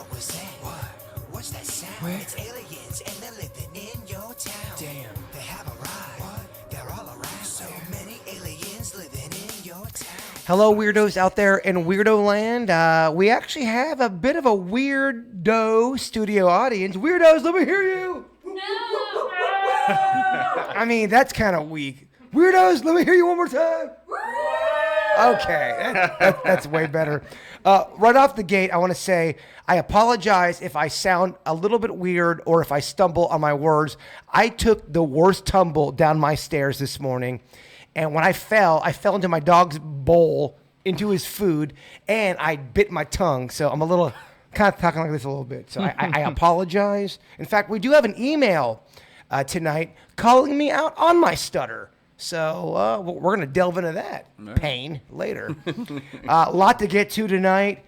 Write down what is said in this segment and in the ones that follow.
What was that? What? What's that sound? Where? It's aliens and they're living in your town. Damn. They have arrived. What? They're all around. So many aliens living in your town. Hello, weirdos out there in Weirdo Land. We actually have a bit of a weirdo studio audience. Weirdos, let me hear you. I mean, that's kind of weak. Weirdos, let me hear you one more time. Okay, that's way better. Right off the gate, I want to say I apologize if I sound a little bit weird or if I stumble on my words. I took the worst tumble down my stairs this morning, and when I fell into my dog's bowl, into his food, and I bit my tongue. So I'm a little kind of talking like this a little bit. So I apologize. In fact, we do have an email tonight calling me out on my stutter. So we're going to delve into that pain later. A lot to get to tonight.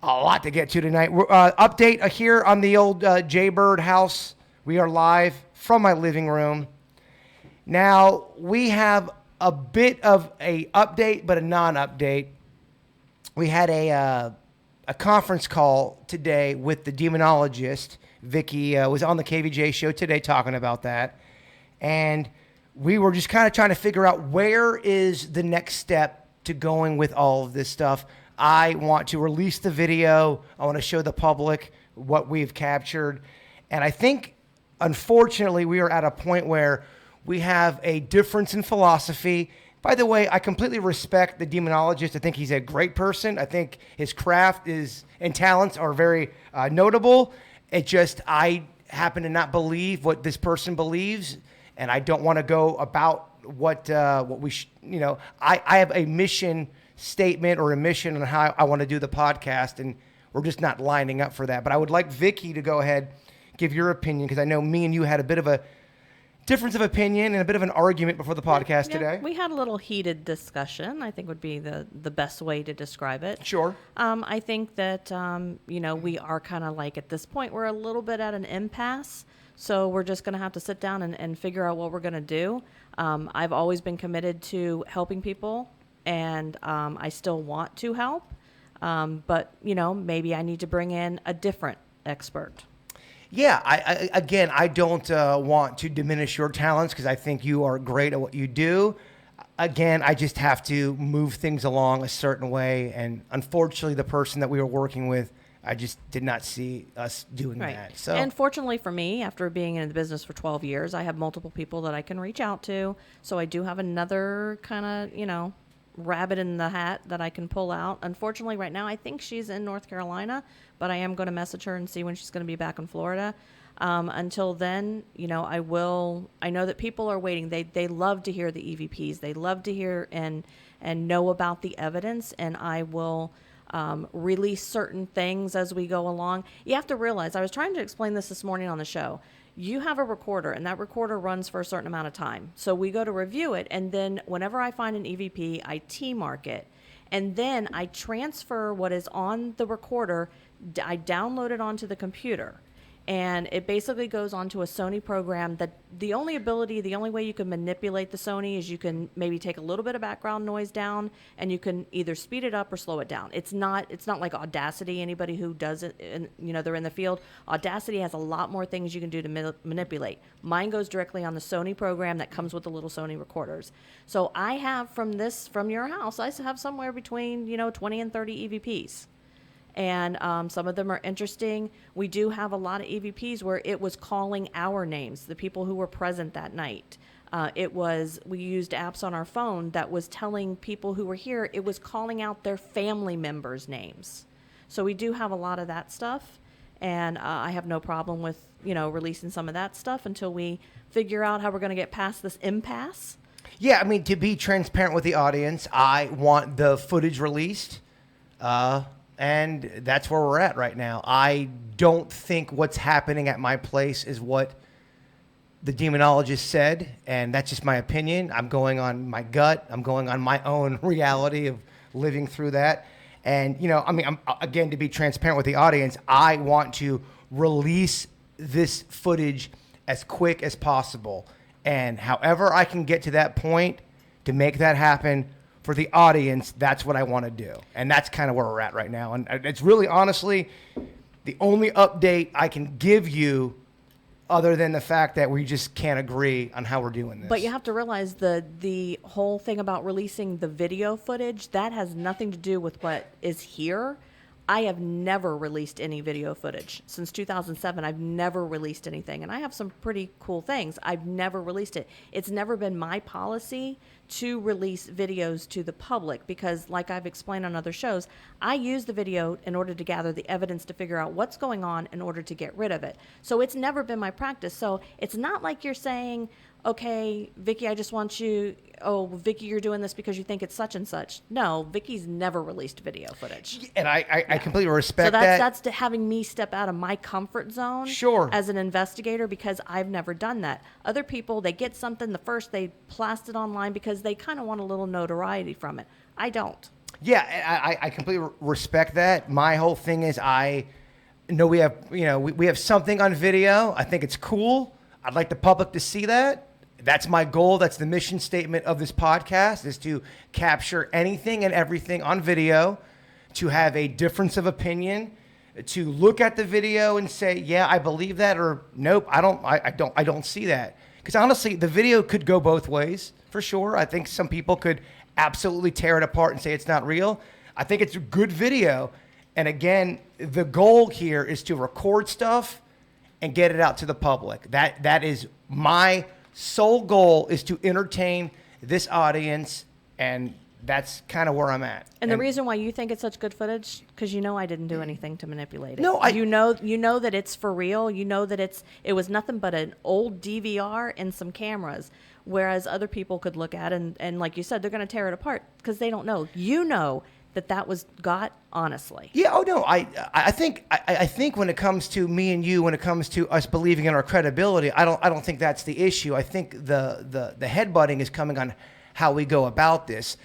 Update here on the old Jaybird house. We are live from my living room. Now, we have a bit of a update, but a non-update. We had a conference call today with the demonologist. Vicki was on the KVJ show today talking about that. And we were just kind of trying to figure out where is the next step to going with all of this stuff. I want to release the video. I want to show the public what we've captured. And I think, unfortunately, we are at a point where we have a difference in philosophy. By the way, I completely respect the demonologist. I think he's a great person. I think his craft and talents are very notable. It just, I happen to not believe what this person believes. And I don't want to go about what we I have a mission statement or a mission on how I want to do the podcast, and we're just not lining up for that. But I would like Vicki to go ahead, give your opinion, because I know me and you had a bit of a difference of opinion and a bit of an argument before the podcast today. We had a little heated discussion, I think would be the best way to describe it. Sure. I think that, we are kind of like at this point, we're a little bit at an impasse. So we're just going to have to sit down and figure out what we're going to do. I've always been committed to helping people, and I still want to help. But, maybe I need to bring in a different expert. Yeah, I don't want to diminish your talents because I think you are great at what you do. Again, I just have to move things along a certain way. And unfortunately, the person that we were working with, I just did not see us doing that. So, and fortunately for me, after being in the business for 12 years, I have multiple people that I can reach out to. So I do have another kind of, rabbit in the hat that I can pull out. Unfortunately, right now, I think she's in North Carolina, but I am going to message her and see when she's going to be back in Florida. Until then, I know that people are waiting. They love to hear the EVPs. They love to hear and know about the evidence, and I will release certain things as we go along. You have to realize, I was trying to explain this morning on the show. You have a recorder, and that recorder runs for a certain amount of time. So we go to review it, and then whenever I find an EVP, I T-mark it. And then I transfer what is on the recorder, I download it onto the computer. And it basically goes onto a Sony program that the only way you can manipulate the Sony is you can maybe take a little bit of background noise down, and you can either speed it up or slow it down. It's not like Audacity. Anybody who does it, and they're in the field. Audacity has a lot more things you can do to manipulate. Mine goes directly on the Sony program that comes with the little Sony recorders. So I have from your house, I have somewhere between 20 and 30 EVPs. And some of them are interesting. We do have a lot of EVPs where it was calling our names, the people who were present that night. We used apps on our phone that was telling people who were here, it was calling out their family members' names. So we do have a lot of that stuff. And I have no problem with, releasing some of that stuff until we figure out how we're going to get past this impasse. Yeah, I mean, to be transparent with the audience, I want the footage released. And that's where we're at right now. I don't think what's happening at my place is what the demonologist said, and that's just my opinion. I'm going on my gut. I'm going on my own reality of living through that. And, again, to be transparent with the audience, I want to release this footage as quick as possible. And however I can get to that point to make that happen, for the audience, that's what I want to do. And that's kind of where we're at right now. And it's really, honestly, the only update I can give you, other than the fact that we just can't agree on how we're doing this. But you have to realize the whole thing about releasing the video footage, that has nothing to do with what is here. I have never released any video footage. Since 2007, I've never released anything. And I have some pretty cool things. I've never released it. It's never been my policy to release videos to the public because, like I've explained on other shows, I use the video in order to gather the evidence to figure out what's going on in order to get rid of it. So it's never been my practice. So it's not like you're saying, okay, Vicki, I just want you, oh, Vicki, you're doing this because you think it's such and such. No, Vicki's never released video footage. And I completely respect so that. That's having me step out of my comfort zone Sure. as an investigator because I've never done that. Other people, they get something the first, they blast it online because they kind of want a little notoriety from it. I don't. Yeah, I completely respect that. My whole thing is I know we have, we have something on video. I think it's cool. I'd like the public to see that. That's my goal. That's the mission statement of this podcast, is to capture anything and everything on video, to have a difference of opinion, to look at the video and say, yeah, I believe that, or nope, I don't see that. Because honestly, the video could go both ways, for sure. I think some people could absolutely tear it apart and say it's not real. I think it's a good video. And again, the goal here is to record stuff and get it out to the public. That is my sole goal, is to entertain this audience, and that's kind of where I'm at. And the reason why you think it's such good footage, because I didn't do anything to manipulate it. No, you know that it's for real. You know that it was nothing but an old DVR and some cameras, whereas other people could look at it and like you said, they're going to tear it apart because they don't know. You know that was got honestly. Yeah. Oh no. I think when it comes to me and you, when it comes to us believing in our credibility, I don't think that's the issue. I think the headbutting is coming on how we go about this.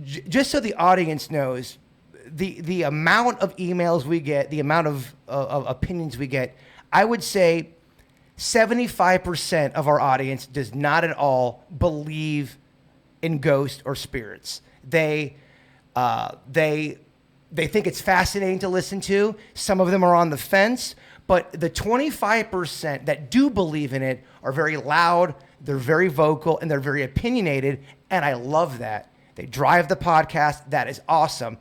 Just so the audience knows, the amount of emails we get, the amount of opinions we get, I would say 75% of our audience does not at all believe in ghosts or spirits. They think it's fascinating to listen to. Some of them are on the fence, but the 25% that do believe in it are very loud, they're very vocal, and they're very opinionated, and I love that. They drive the podcast. That is awesome.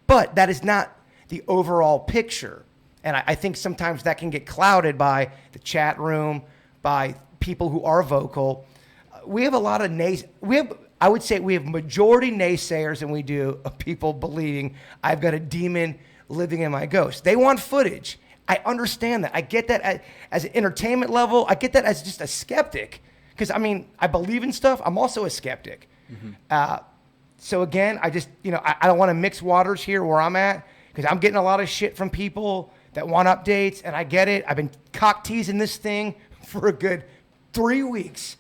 But that is not the overall picture. And I think sometimes that can get clouded by the chat room, by people who are vocal. We have a lot of I would say we have majority naysayers than we do of people believing I've got a demon living in my ghost. They want footage. I understand that. I get that as an entertainment level. I get that as just a skeptic. Because, I believe in stuff. I'm also a skeptic. Mm-hmm. So, again, I just, I don't want to mix waters here where I'm at. Because I'm getting a lot of shit from people that want updates. And I get it. I've been cock teasing this thing for a good 3 weeks.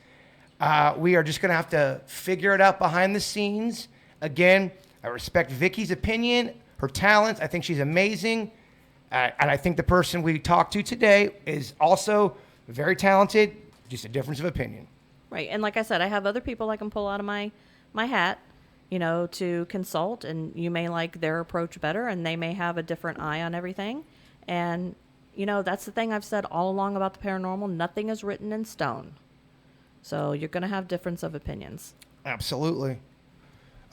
We are just going to have to figure it out behind the scenes. Again, I respect Vicki's opinion, her talents. I think she's amazing. And I think the person we talked to today is also very talented, just a difference of opinion. Right. And like I said, I have other people I can pull out of my hat, to consult. And you may like their approach better, and they may have a different eye on everything. And, that's the thing I've said all along about the paranormal. Nothing is written in stone. So you're going to have difference of opinions. Absolutely.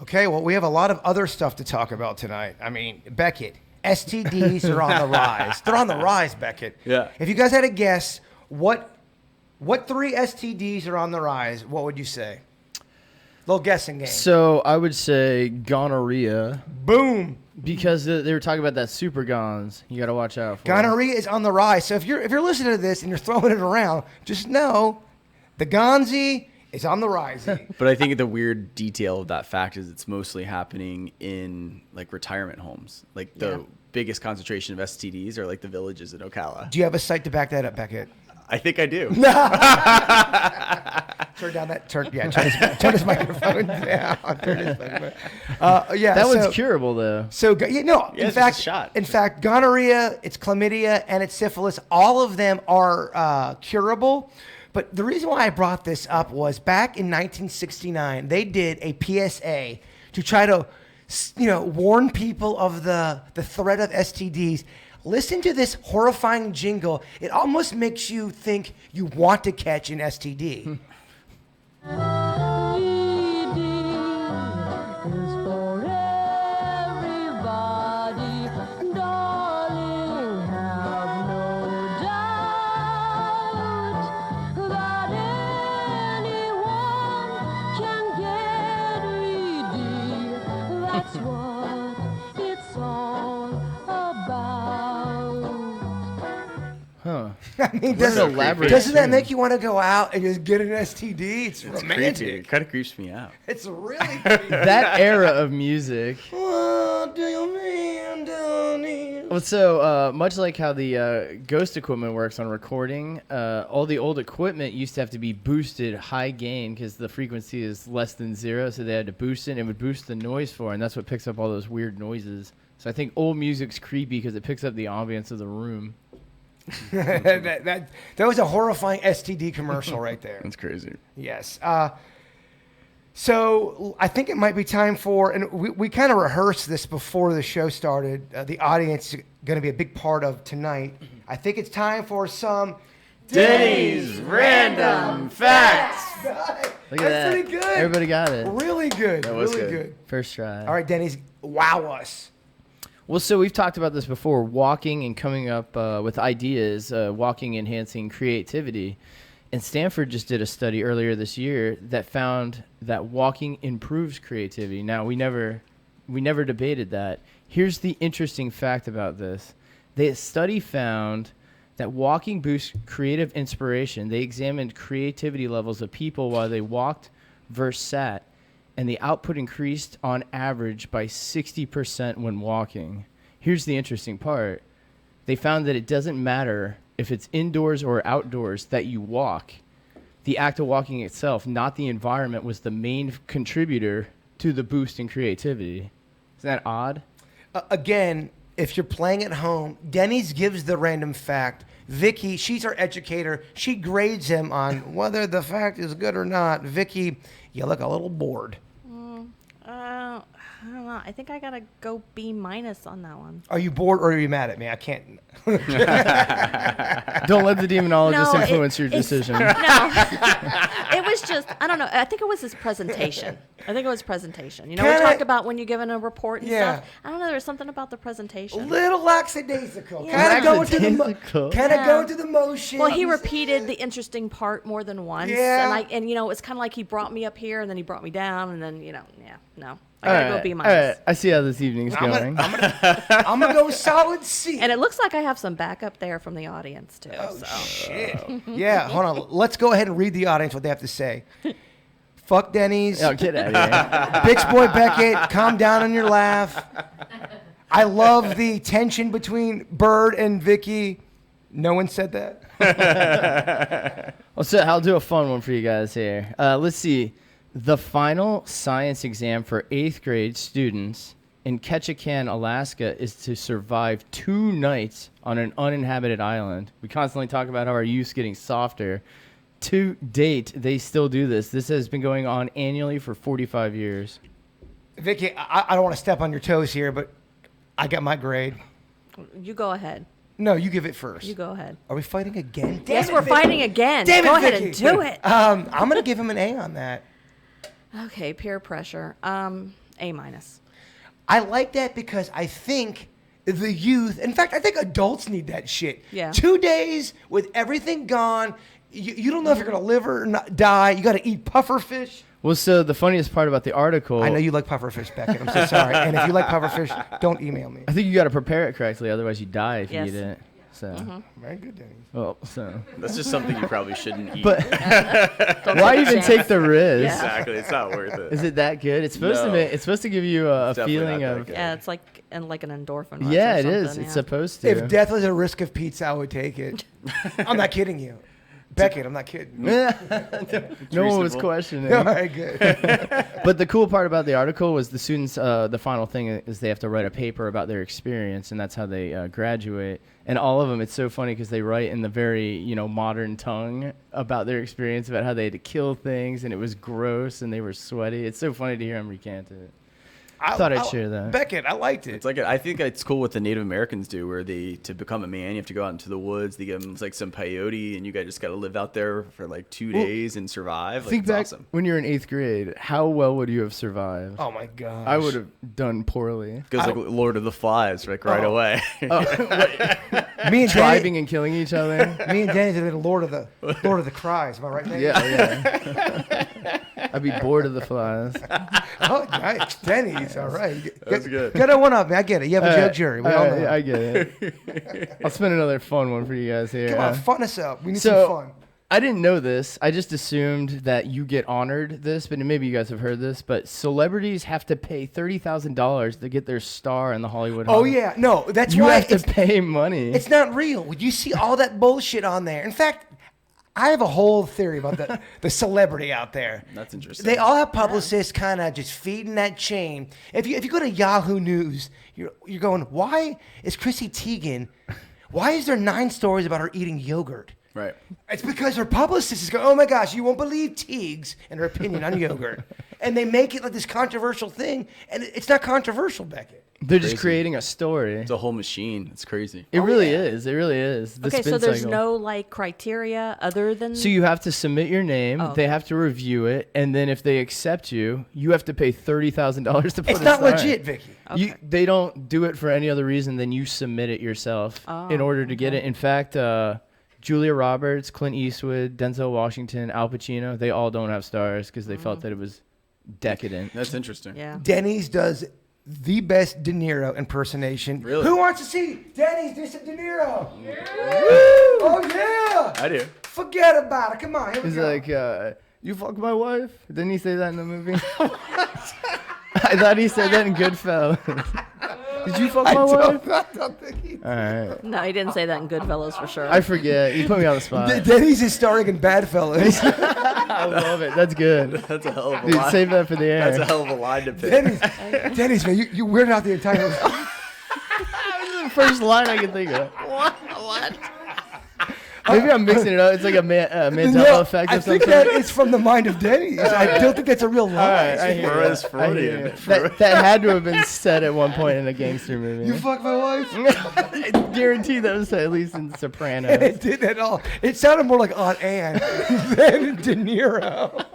Okay, well, we have a lot of other stuff to talk about tonight. Beckett, STDs are on the rise. They're on the rise, Beckett. Yeah. If you guys had to guess, what 3 STDs are on the rise, what would you say? Little guessing game. So I would say gonorrhea. Boom. Because they were talking about that super gons. You got to watch out for. Gonorrhea is on the rise. So if you're listening to this and you're throwing it around, just know the Gonzi is on the rise. But I think the weird detail of that fact is it's mostly happening in retirement homes. The biggest concentration of STDs are the villages in Ocala. Do you have a site to back that up, Beckett? I think I do. Turn his microphone down. That one's curable though. In fact, gonorrhea, it's chlamydia, and it's syphilis. All of them are curable. But the reason why I brought this up was back in 1969, they did a PSA to try to, warn people of the threat of STDs. Listen to this horrifying jingle. It almost makes you think you want to catch an STD. That's what it's all about. Huh. I mean, What an elaborate doesn't that tune. make you want to go out and just get an STD? It's romantic. Creepy. It kind of creeps me out. It's really creepy. That era of music. What do you mean, Donnie? Well, so much like how the ghost equipment works on recording, all the old equipment used to have to be boosted high gain because the frequency is less than 0, so they had to boost it, and it would boost the noise for it, and that's what picks up all those weird noises. So I think old music's creepy because it picks up the ambience of the room. that was a horrifying STD commercial right there. That's crazy. Yes. So I think it might be time for, and we kind of rehearsed this before the show started. The audience is going to be a big part of tonight. I think it's time for some Denny's Random Facts. Look at That's that. pretty good. Everybody got it. Really good. That was really good. First try. All right, Denny's, wow us. Well, so we've talked about this before, walking and coming up with ideas, walking enhancing creativity. And Stanford just did a study earlier this year that found that walking improves creativity. Now, we never debated that. Here's the interesting fact about this. The study found that walking boosts creative inspiration. They examined creativity levels of people while they walked versus sat, and the output increased on average by 60% when walking. Here's the interesting part. They found that it doesn't matter if it's indoors or outdoors that you walk. The act of walking itself, not the environment, was the main contributor to the boost in creativity. Isn't that odd? Again, if you're playing at home, Denny's gives the random fact. Vicki, she's our educator. She grades him on whether the fact is good or not. Vicki, you look a little bored. I don't know. I think I gotta go B- on that one. Are you bored or are you mad at me? I can't. Don't let the demonologist No, influence your it's- decision. No, it was just, I don't know. I think it was his presentation. You know, we Kinda- talked about when you're given a report and Yeah. stuff. I don't know. There's something about the presentation. Little lackadaisical. Yeah. Kind of going to the Lackadaisical. kind of Yeah. going through the motions. Well, he repeated the interesting part more than once. Yeah. And you know, it's kind of like he brought me up here and then he brought me down and then, no. I All gotta right, go B-. all right. I see how this evening's going. I'm gonna go solid C. And it looks like I have some backup there from the audience too. So. Shit. Yeah, hold on. Let's go ahead and read the audience what they have to say. Fuck Denny's. Oh, get out of here. Bitch boy Beckett, calm down on your laugh. I love the tension between Bird and Vicki. No one said that. Well, so I'll do a fun one for you guys here. Let's see. The final science exam for 8th grade students in Ketchikan, Alaska, is to survive 2 nights on an uninhabited island. We constantly talk about how our youth's getting softer. To date, they still do this. This has been going on annually for 45 years. Vicki, I don't want to step on your toes here, but I got my grade. You go ahead. No, you give it first. You go ahead. Are we fighting again? Yes, Damn it, we're Vicki. fighting again. Damn it, Go ahead Vicki. and do it. I'm going to give him an A on that. Okay, peer pressure. A-. I like that because I think the youth, in fact, I think adults need that shit. Yeah. 2 days with everything gone. You don't know if you're going to live or not, die. You got to eat pufferfish. Well, so the funniest part about the article, I know you like pufferfish, Beckett. I'm so sorry. And if you like pufferfish, don't email me. I think you got to prepare it correctly, otherwise you die if Yes. you eat it. So, Very good, Denny. well, so That's just something you probably shouldn't eat. But Don't why take a even chance. take the risk? Yeah. Exactly. It's not worth it. Is it that good? It's supposed to No. it's supposed to give you a It's definitely feeling not that of good. Yeah, it's like an endorphin rush. yeah, or it is. something, It's yeah. supposed to. If death was a risk of pizza, I would take it. I'm not kidding you. Beckett, I'm not kidding. no one was reasonable. questioning. All right, good. But the cool part about the article was the students. The final thing is they have to write a paper about their experience, and that's how they graduate. And all of them, it's so funny because they write in the very modern tongue about their experience, about how they had to kill things, and it was gross, and they were sweaty. It's so funny to hear them recant it. Thought I'd share that. Beckett, I liked it. It's like I think it's cool what the Native Americans do, where to become a man, you have to go out into the woods. They give them like some peyote, and you guys just got to live out there for like 2 days and survive. Like, Think it's back awesome. when you were in 8th grade. How well would you have survived? Oh my god. I would have done poorly. Goes like Lord of the Flies, like right away. Me and Driving and killing each other. Me and Danny did the Lord of the Cries. Am I right, Nate? Yeah. I'd be bored of the flies. Oh, nice. Denny's. All right. That's good. Get that one up, man. I get it. You have a joke jury. We all know. I get it. I'll spin another fun one for you guys here. Come on, fun us up. We need So some fun. I didn't know this. I just assumed that you get honored this, but maybe you guys have heard this. But celebrities have to pay $30,000 to get their star in the Hollywood. Oh Hall. yeah, no, that's You why have to pay money. it's not real. You see all that bullshit on there. In fact, I have a whole theory about the celebrity out there. That's interesting. They all have publicists kind of just feeding that chain. If you go to Yahoo News, you're going, why is Chrissy Teigen? Why is there 9 stories about her eating yogurt? Right. It's because her publicist is going, oh my gosh, you won't believe Teagues and her opinion on yogurt. And they make it like this controversial thing, and it's not controversial, Beckett. They're just Crazy. creating a story. It's a whole machine. It's crazy. It really is. It really is. The Okay, spin so there's cycle. no like criteria other than. So you have to submit your name. Oh, They okay. have to review it, and then if they accept you, you have to pay $30,000 to put. It's a not star in. legit, Vicky. Okay. They don't do it for any other reason than you submit it yourself in order to get it. In fact, Julia Roberts, Clint Eastwood, Denzel Washington, Al Pacino, they all don't have stars because they felt that it was decadent. That's interesting. Yeah. Denny's does the best De Niro impersonation. Really? Who wants to see Denny's do some De Niro? Yeah. Oh, yeah. I do. Forget about it. Come on. Here we He's go. like, you fuck my wife? Didn't he say that in the movie? I thought he said that in Goodfellas. Did you fuck my wife? I don't think he... All right. No, he didn't say that in Goodfellas for sure. I forget. You put me on the spot. Denny's is starring in Badfellas. I love it. That's good. That's a hell of a Dude, line. save that for the air. That's a hell of a line to pick. Denny's, man, you weirded out the entire... the first line I can think of. What? Maybe I'm mixing it up. It's like a Mandela No, effect I or think something. that it's from the mind of Denny's. I don't think that's a real line. All right, I hear Whereas it. I Freudian. hear it. That had to have been said at one point in a gangster movie. You fuck my wife? I guarantee that was said at least in Sopranos. It did at all. It sounded more like Aunt Anne than De Niro.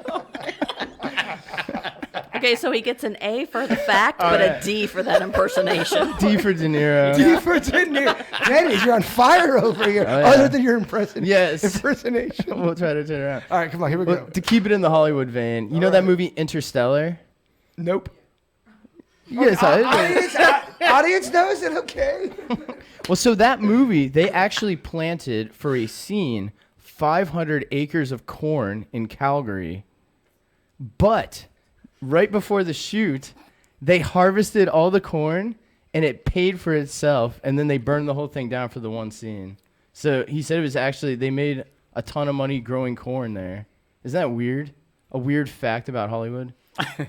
Okay, so he gets an A for the fact, but right. a D for that impersonation. D for De Niro. D for De Niro. Denny's, you're on fire over here. Oh, yeah. Other than your Yes. impersonation. We'll try to turn around. All right, come on, here we Well, go. to keep it in the Hollywood vein, you know that movie Interstellar? Nope. You guys saw it? Audience knows it, okay. Well, so that movie, they actually planted for a scene 500 acres of corn in Calgary. But right before the shoot, they harvested all the corn and it paid for itself. And then they burned the whole thing down for the one scene. So he said it was actually, they made a ton of money growing corn there. Isn't that weird? A weird fact about Hollywood?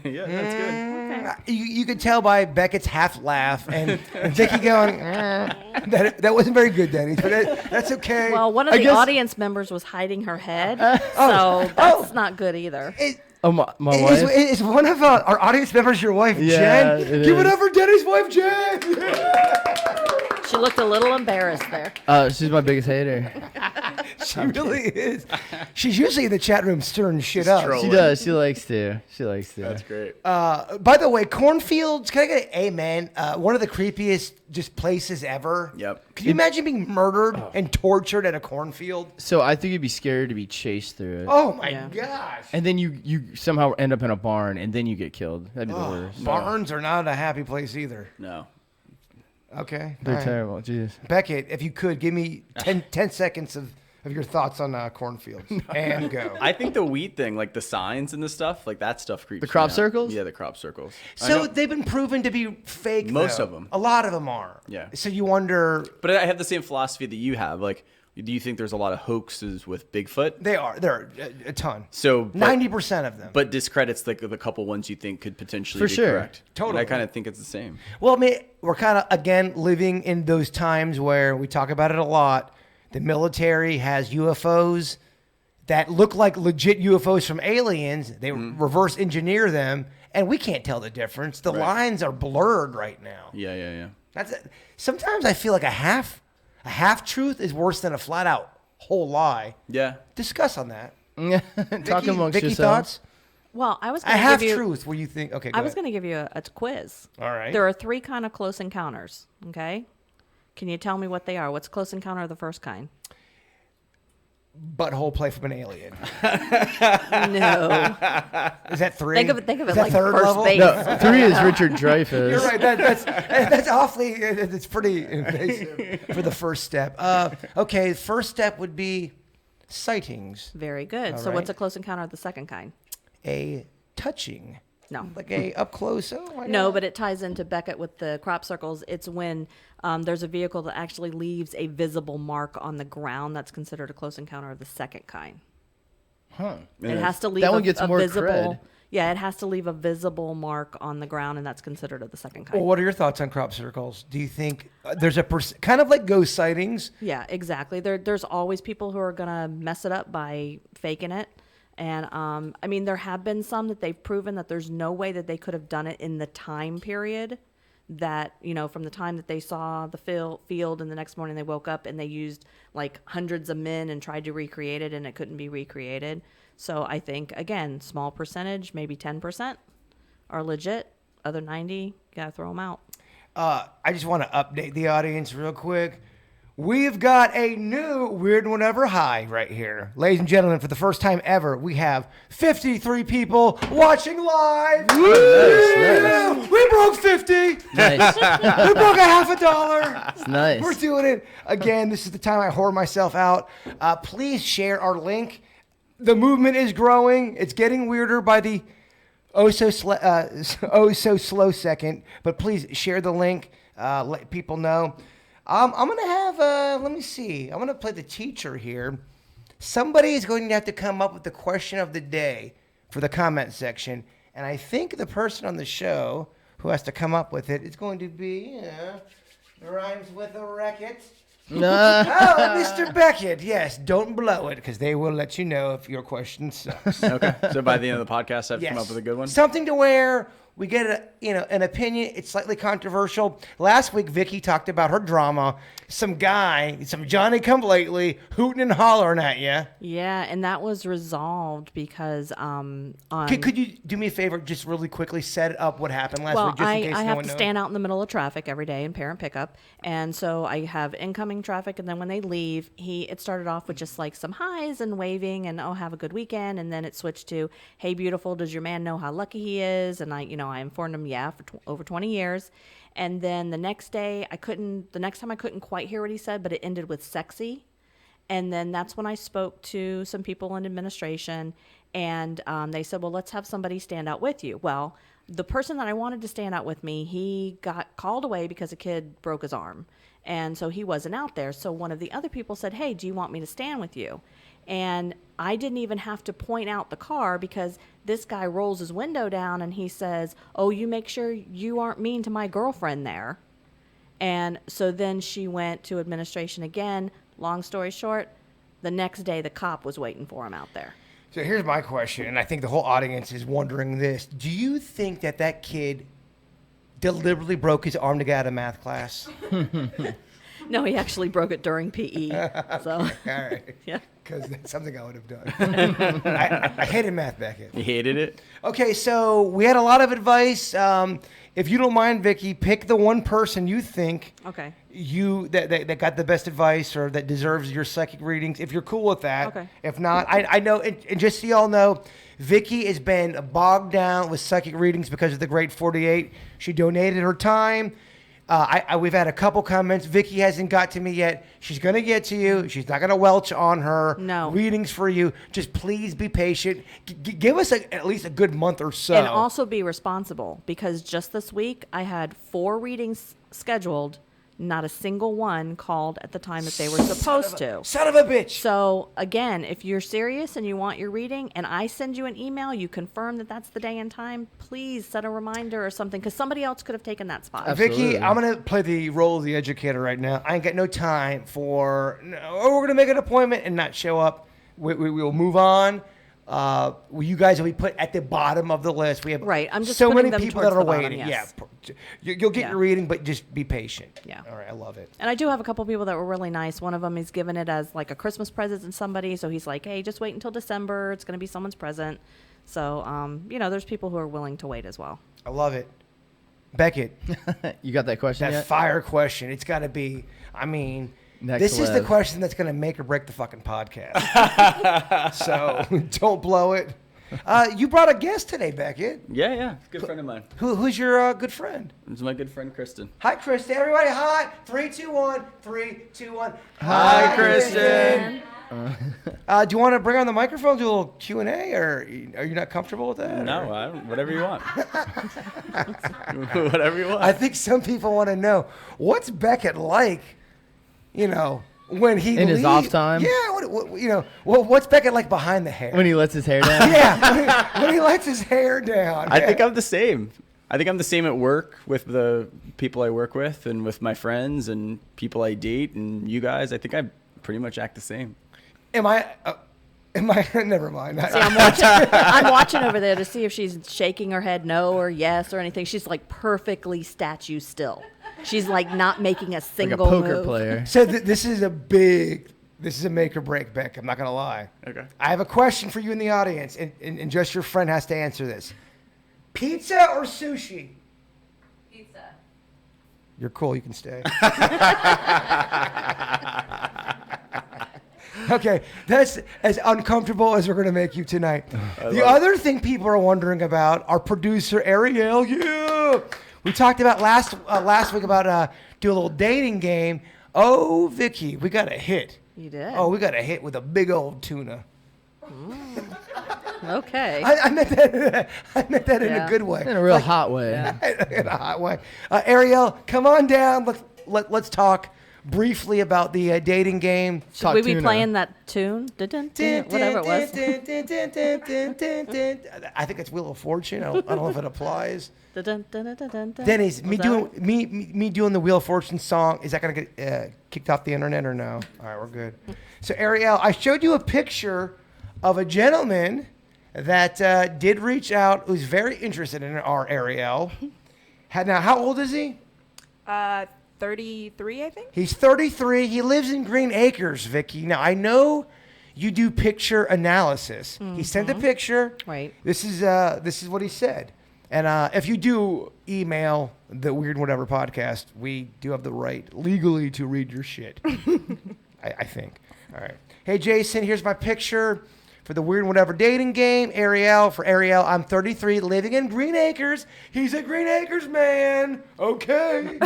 Yeah, that's good. You could tell by Beckett's half laugh and Vicky going, that wasn't very good, Denny's, but that's okay. Well, one of I the guess- audience members was hiding her head, so that's not good either. Oh, my wife? Is one of our audience members your wife, Yeah, Jen? it Give it is. up for Denny's wife, Jen. She looked a little embarrassed there. She's my biggest hater. She really is. She's usually in the chat room stirring shit Just up. trolling. She does. She likes to. She likes to. That's great. By the way, Cornfields, can I get an amen? One of the creepiest just places ever. Yep. Can you imagine being murdered and tortured at a cornfield? So I think you'd be scared to be chased through it. Oh my Yeah. gosh. And then you somehow end up in a barn and then you get killed. That'd be the worst. Barns are not a happy place either. No. Okay. They're all right. terrible. Jeez. Beckett, if you could, give me 10 seconds of your thoughts on cornfields. And go. I think the wheat thing, like the signs and the stuff, like that stuff creeps The me crop out. circles? Yeah, the crop circles. I So know- they've been proven to be fake. Most though. of 'em. A lot of them are. Yeah. So you wonder. But I have the same philosophy that you have. Like, do you think there's a lot of hoaxes with Bigfoot? There are a ton. So but- 90% of them. But discredits like the couple ones you think could potentially For be sure. correct. Totally. And I kind of think it's the same. Well, I mean, we're kind of, again, living in those times where we talk about it a lot. The military has UFOs that look like legit UFOs from aliens. They reverse engineer them, and we can't tell the difference. The lines are blurred right now. Yeah. That's it. Sometimes I feel like a half truth is worse than a flat out whole lie. Yeah. Discuss on that. Talk amongst Vicky, yourselves. thoughts? Well, I was A going to half give you. truth. Where you think? Okay, go I was ahead. going to give you a quiz. All right. There are 3 kind of close encounters. Okay. Can you tell me what they are? What's close encounter of the first kind? Butthole play from an alien. No. Is that 3? Think of it Is that like third first level? base. No, 3 is Richard Dreyfuss. You're right. That's awfully. It's pretty invasive for the first step. Okay, first step would be sightings. Very good. All So what's right. a close encounter of the second kind? A touching. No. Like a up close. Oh, why No, not? but it ties into Beckett with the crop circles. It's when there's a vehicle that actually leaves a visible mark on the ground. That's considered a close encounter of the second kind. Huh. It has to leave That one a, gets a more visible. cred. Yeah, it has to leave a visible mark on the ground, and that's considered of the second kind. Well, what are your thoughts on crop circles? Do you think there's a kind of like ghost sightings? Yeah, exactly. There's always people who are gonna mess it up by faking it. And I mean, there have been some that they've proven that there's no way that they could have done it in the time period that, from the time that they saw the field and the next morning they woke up and they used like hundreds of men and tried to recreate it and it couldn't be recreated. So I think, again, small percentage, maybe 10% are legit. Other 90, you gotta throw them out. I just want to update the audience real quick. We've got a new Weird Whenever High right here. Ladies and gentlemen, for the first time ever, we have 53 people watching live. Nice. We broke 50. Nice. We broke $50. It's nice. We're doing it. Again, this is the time I whore myself out. Please share our link. The movement is growing. It's getting weirder by the oh so slow second. But please share the link. Let people know. I'm going to have, let me see. I'm going to play the teacher here. Somebody is going to have to come up with the question of the day for the comment section. And I think the person on the show who has to come up with it is going to be, rhymes with a racket. No. Oh, Mr. Beckett. Yes, don't blow it because they will let you know if your question sucks. Okay. So by the end of the podcast, I've come up with a good one. Something to where we get an opinion. It's slightly controversial. Last week, Vicki talked about her drama. Some Johnny come lately hooting and hollering at you. Yeah, and that was resolved because Could you do me a favor, just really quickly set up what happened last week, just in case I no have one to knows? stand out in the middle of traffic every day in parent pickup, and so I have incoming traffic, and then when they leave, it started off with just like some highs and waving, and have a good weekend, and then it switched to, hey, beautiful, does your man know how lucky he is? And I informed him, yeah, for over 20 years. And then the next time I couldn't quite hear what he said, but it ended with sexy. And then that's when I spoke to some people in administration, and they said, well, let's have somebody stand out with you. Well, the person that I wanted to stand out with me, he got called away because a kid broke his arm. And so he wasn't out there. So one of the other people said, hey, do you want me to stand with you? And I didn't even have to point out the car because this guy rolls his window down and he says, oh, you make sure you aren't mean to my girlfriend there. And so then she went to administration again. Long story short, the next day the cop was waiting for him out there. So here's my question, and I think the whole audience is wondering this. Do you think that kid deliberately broke his arm to get out of math class? No, he actually broke it during PE. So, All right. yeah. Because that's something I would have done. I hated math, Beckett. You hated it? Okay, so we had a lot of advice. If you don't mind, Vicki, pick the one person you think Okay. that got the best advice or that deserves your psychic readings. If you're cool with that. Okay. If not, I know, and just so y'all know, Vicki has been bogged down with psychic readings because of the Great 48. She donated her time. We've had a couple comments. Vicki hasn't got to me yet. She's going to get to you. She's not going to welch on her No. readings for you. Just please be patient. Give us at least a good month or so. And also be responsible because just this week I had 4 readings scheduled. Not a single one called at the time that they were supposed to. Son of a bitch. So again, if you're serious and you want your reading and I send you an email, you confirm that that's the day and time, please set a reminder or something because somebody else could have taken that spot. Absolutely. Vicki, I'm going to play the role of the educator right now. I ain't got no time for, we're going to make an appointment and not show up. We will move on. You guys will be put at the bottom of the list. We have Right, I'm just so putting many them people towards that are the bottom, waiting. yes. Yeah, you'll get Yeah. your reading, but just be patient. Yeah. All right, I love it. And I do have a couple people that were really nice. One of them is giving it as like a Christmas present to somebody. So he's like, hey, just wait until December. It's going to be someone's present. So, there's people who are willing to wait as well. I love it. Beckett, You got that question that yet? fire question. It's got to be. I mean, Next this is the level. question that's going to make or break the fucking podcast. So don't blow it. You brought a guest today, Beckett. Yeah. Good friend of mine. Who's your good friend? This is my good friend Kristen. Hi, Kristen. Everybody, hi. 3, 2, 1. 3, 2, 1. Hi, Kristen. Do you want to bring on the microphone, do a little Q&A, or are you not comfortable with that? No, or? I don't, whatever you want. Whatever you want. I think some people want to know, what's Beckett like, when he In his leaves? off time? Yeah, what's Beckett like behind the hair? When he lets his hair down? yeah, when he lets his hair down. I think I'm the same. I think I'm the same at work with the people I work with and with my friends and people I date and you guys. I think I pretty much act the same. Am I? Never mind. See, I'm watching over there to see if she's shaking her head no or yes or anything. She's like perfectly statue still. She's like not making a Like a single poker move. player. So this is a make or break, Beck. I'm not gonna lie. Okay. I have a question for you in the audience, and just your friend has to answer this. Pizza or sushi? Pizza. You're cool. You can stay. Okay, that's as uncomfortable as we're going to make you tonight. The other thing people are wondering about, our producer Ariel, we talked about last week about do a little dating game. Oh, Vicki, we got a hit. You did? Oh, we got a hit with a big old tuna. Okay. I meant that in a Yeah. good way. In a real hot way. In a hot way. Ariel, come on down. Let's talk briefly about the dating game. Talk Should we be tuna. playing that tune? Whatever it was. I think it's Wheel of Fortune. I don't know if it applies. Dun-dun-dun-dun-dun-dun. Denny's, me Was that doing it? me doing the Wheel of Fortune song. Is that gonna get kicked off the internet or no? All right, we're good. So Ariel, I showed you a picture of a gentleman that did reach out, who's very interested in our Ariel. Now, how old is he? 33, I think. He's 33. He lives in Green Acres, Vicki. Now, I know you do picture analysis. He sent a picture. Right. This is what he said. And if you do email the Weird Whatever podcast, we do have the right legally to read your shit. I think. All right. Hey, Jason, here's my picture for the Weird Whatever dating game. Ariel, I'm 33, living in Green Acres. He's a Green Acres man. Okay.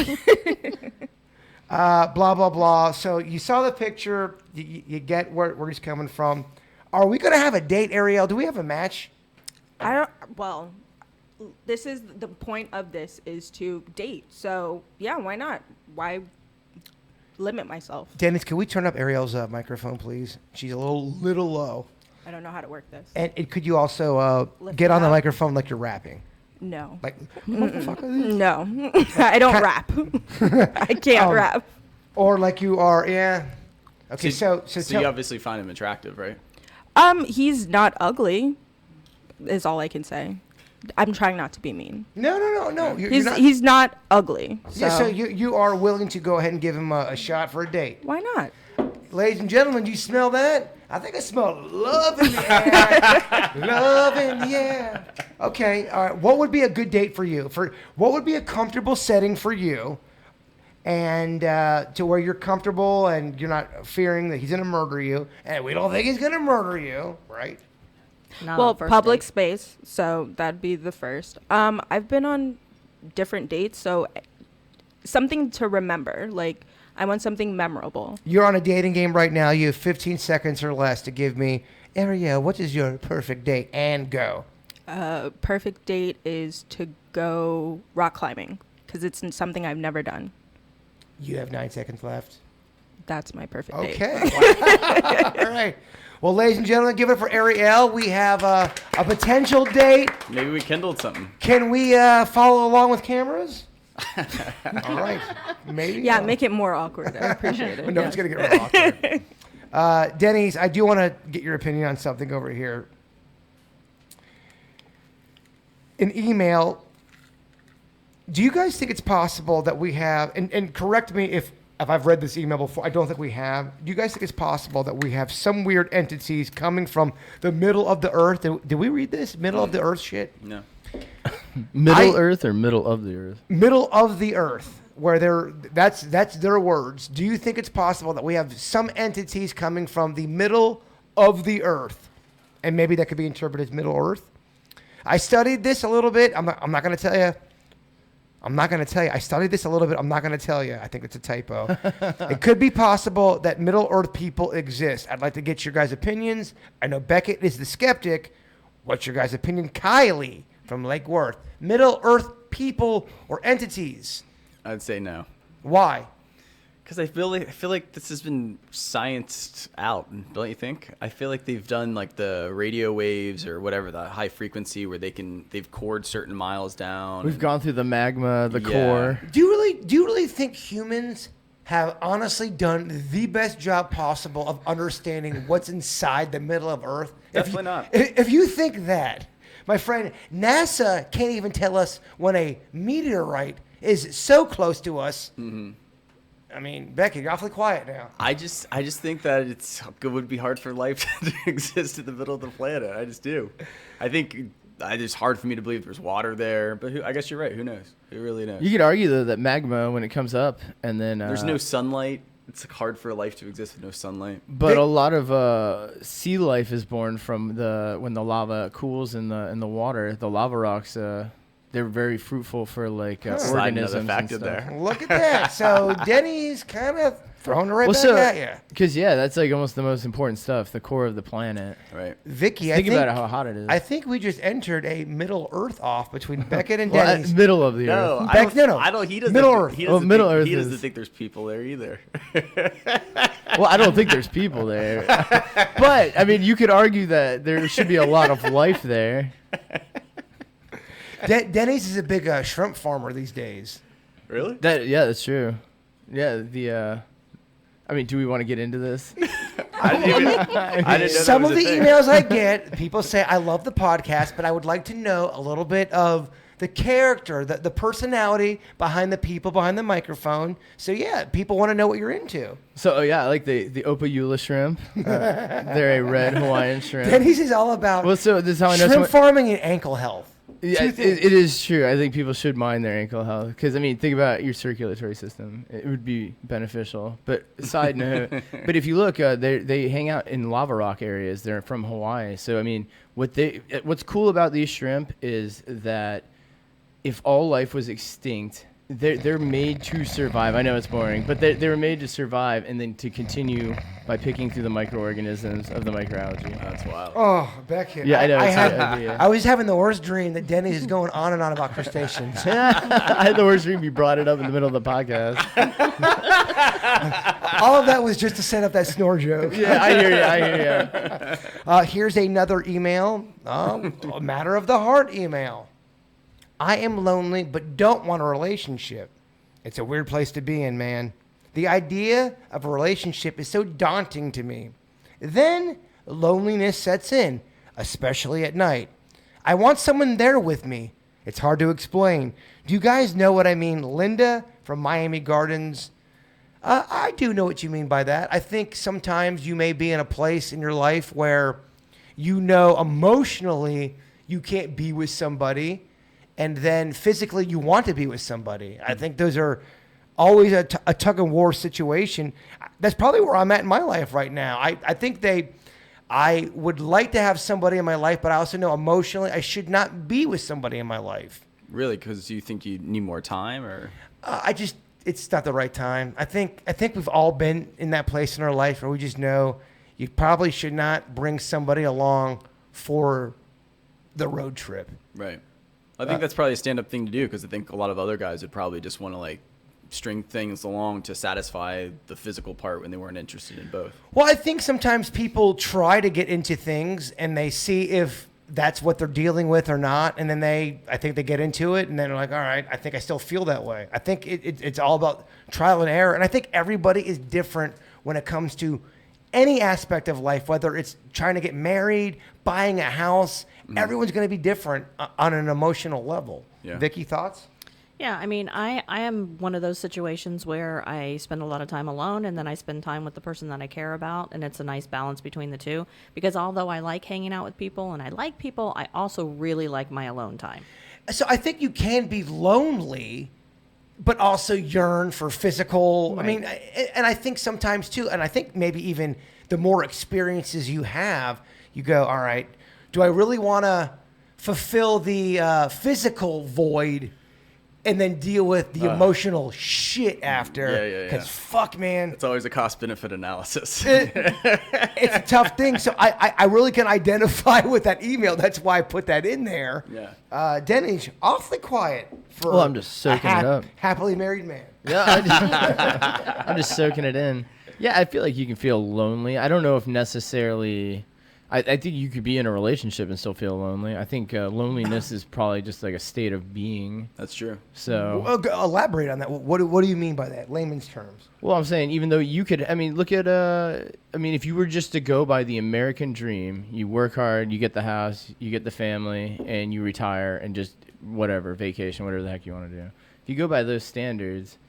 Blah, blah, blah. So you saw the picture. You get where he's coming from. Are we going to have a date, Ariel? Do we have a match? Well, this is the point of this is to date. So, yeah, why not? Why limit myself? Dennis, can we turn up Ariel's microphone, please? She's a little low. I don't know how to work this. And could you also Lift get it on the up. microphone like you're rapping? No. Like, motherfucker. No. I don't rap. I can't rap. Or like you are, yeah. Okay, so you obviously find him attractive, right? He's not ugly, is all I can say. I'm trying not to be mean. No. He's not ugly. So, Yeah, so you are willing to go ahead and give him a shot for a date. why not? Ladies and gentlemen, do you smell that? I think I smell love in the air. Love in the air. Okay, all right. What would be a good date for you? What would be a comfortable setting for you? And to where you're comfortable and you're not fearing that he's going to murder you. And we don't think he's going to murder you, right? Not Well, on first public date. space, so that'd be the first. I've been on different dates, so something to remember. Like, I want something memorable. You're on a dating game right now. You have 15 seconds or less to give me, Ariel, what is your perfect date? And go. Perfect date is to go rock climbing because it's something I've never done. You have 9 seconds left. That's my perfect date. Okay. All right. Well, ladies and gentlemen, give it for Ariel. We have a potential date. Maybe we kindled something. Can we follow along with cameras? All right. Maybe. Yeah, make it more awkward. I appreciate it. No, Yeah. it's going to get real awkward. Denny's, I do want to get your opinion on something over here. An email. Do you guys think it's possible that we have, and correct me if I've read this email before, I don't think we have. Do you guys think it's possible that we have some weird entities coming from the middle of the earth? Did we read this? Middle of the earth shit? No. Middle Earth or middle of the Earth? Middle of the earth, where that's their words. Do you think it's possible that we have some entities coming from the middle of the earth, and maybe that could be interpreted as Middle Earth? I studied this a little bit. I'm not going to tell you. I studied this a little bit. I'm not going to tell you. I think it's a typo. It could be possible that Middle Earth people exist. I'd like to get your guys' opinions. I know Beckett is the skeptic. What's your guys' opinion? Kylie from Lake Worth. Middle Earth people or entities. I'd say no. Why? Because I feel like this has been scienced out, don't you think? I feel like they've done like the radio waves or whatever, the high frequency where they've cored certain miles down. We've gone through the magma, the Yeah. core. Do you really think humans have honestly done the best job possible of understanding what's inside the middle of Earth? Definitely not. If you think that, my friend, NASA can't even tell us when a meteorite is so close to us. Mm-hmm. I mean, Becky, you're awfully quiet now. I just think that it would be hard for life to exist in the middle of the planet. I just do. I think it's hard for me to believe there's water there. But I guess you're right. Who knows? Who really knows? You could argue though that magma, when it comes up, and then There's no sunlight. It's hard for life to exist with no sunlight. But a lot of sea life is born from when the lava cools in the water. The lava rocks, they're very fruitful for like Slide another organisms. fact and in stuff. there. Look at that. So Denny's kind of throwing it right back at you. Because that's like almost the most important stuff, the core of the planet. Right. Vicky, Think about how hot it is. I think we just entered a Middle Earth off between Beckett and Well, Denny's. middle of the No, earth. Back- no. I don't. He doesn't. Middle Earth. He doesn't Middle think, Earth He doesn't is- think there's people there either. Well, I don't think there's people there. But, I mean, you could argue that there should be a lot of life there. Denny's is a big shrimp farmer these days. Really? That's true. Yeah, I mean, do we want to get into this? I didn't know Some that of was the a thing. emails I get, people say, I love the podcast, but I would like to know a little bit of the character, the personality behind the people behind the microphone. So, yeah, people want to know what you're into. So, I like the Opahula shrimp. They're a red Hawaiian shrimp. Denny's is all about Well, so this is how I know shrimp someone... farming and ankle health. Yeah, Two things. it is true. I think people should mind their ankle health because I mean, think about your circulatory system. It would be beneficial. But side note, but if you look, they hang out in lava rock areas. They're from Hawaii, so I mean, what's cool about these shrimp is that if all life was extinct, they're made to survive. I know it's boring, but they were made to survive and then to continue by picking through the microorganisms of the microalgae. That's wild. Oh, Beckett. Yeah, I know. I was having the worst dream that Denny's is going on and on about crustaceans. I had the worst dream you brought it up in the middle of the podcast. All of that was just to set up that snore joke. Yeah, I hear you. Here's another email, a matter of the heart email. I am lonely but don't want a relationship. It's a weird place to be in, man. The idea of a relationship is so daunting to me. Then loneliness sets in, especially at night. I want someone there with me. It's hard to explain. Do you guys know what I mean? Linda from Miami Gardens. I do know what you mean by that. I think sometimes you may be in a place in your life where you know emotionally you can't be with somebody, and then physically you want to be with somebody. I think those are always a tug-of-war situation. That's probably where I'm at in my life right now. I think I would like to have somebody in my life, but I also know emotionally I should not be with somebody in my life. Really? Because you think you need more time, or? It's not the right time. I think we've all been in that place in our life where we just know you probably should not bring somebody along for the road trip. Right. I think that's probably a stand-up thing to do because I think a lot of other guys would probably just want to like string things along to satisfy the physical part when they weren't interested in both. Well, I think sometimes people try to get into things and they see if that's what they're dealing with or not, and then I think they get into it and then they're like, all right, I think I still feel that way. I think it's all about trial and error, and I think everybody is different when it comes to any aspect of life, whether it's trying to get married, buying a house, everyone's going to be different on an emotional level. Yeah. Vicki, thoughts? Yeah, I mean, I am one of those situations where I spend a lot of time alone and then I spend time with the person that I care about, and it's a nice balance between the two. Because although I like hanging out with people and I like people, I also really like my alone time. So I think you can be lonely, but also yearn for physical. I mean, and I think sometimes too, and I think maybe even the more experiences you have, you go, all right, do I really want to fulfill the physical void and then deal with the emotional shit after? Yeah. Because fuck, man. It's always a cost-benefit analysis. It's a tough thing. So I really can identify with that email. That's why I put that in there. Yeah. Denny's awfully quiet for Well, I'm just soaking it up. happily married man. Yeah, I'm just soaking it in. Yeah, I feel like you can feel lonely. I don't know if necessarily. I think you could be in a relationship and still feel lonely. I think loneliness is probably just like a state of being. That's true. So, Elaborate on that. What do you mean by that? Layman's terms. well, I'm saying even though you could, I mean, look at, I mean, if you were just to go by the American dream, you work hard, you get the house, you get the family, and you retire and just whatever, vacation, whatever the heck you want to do. If you go by those standards,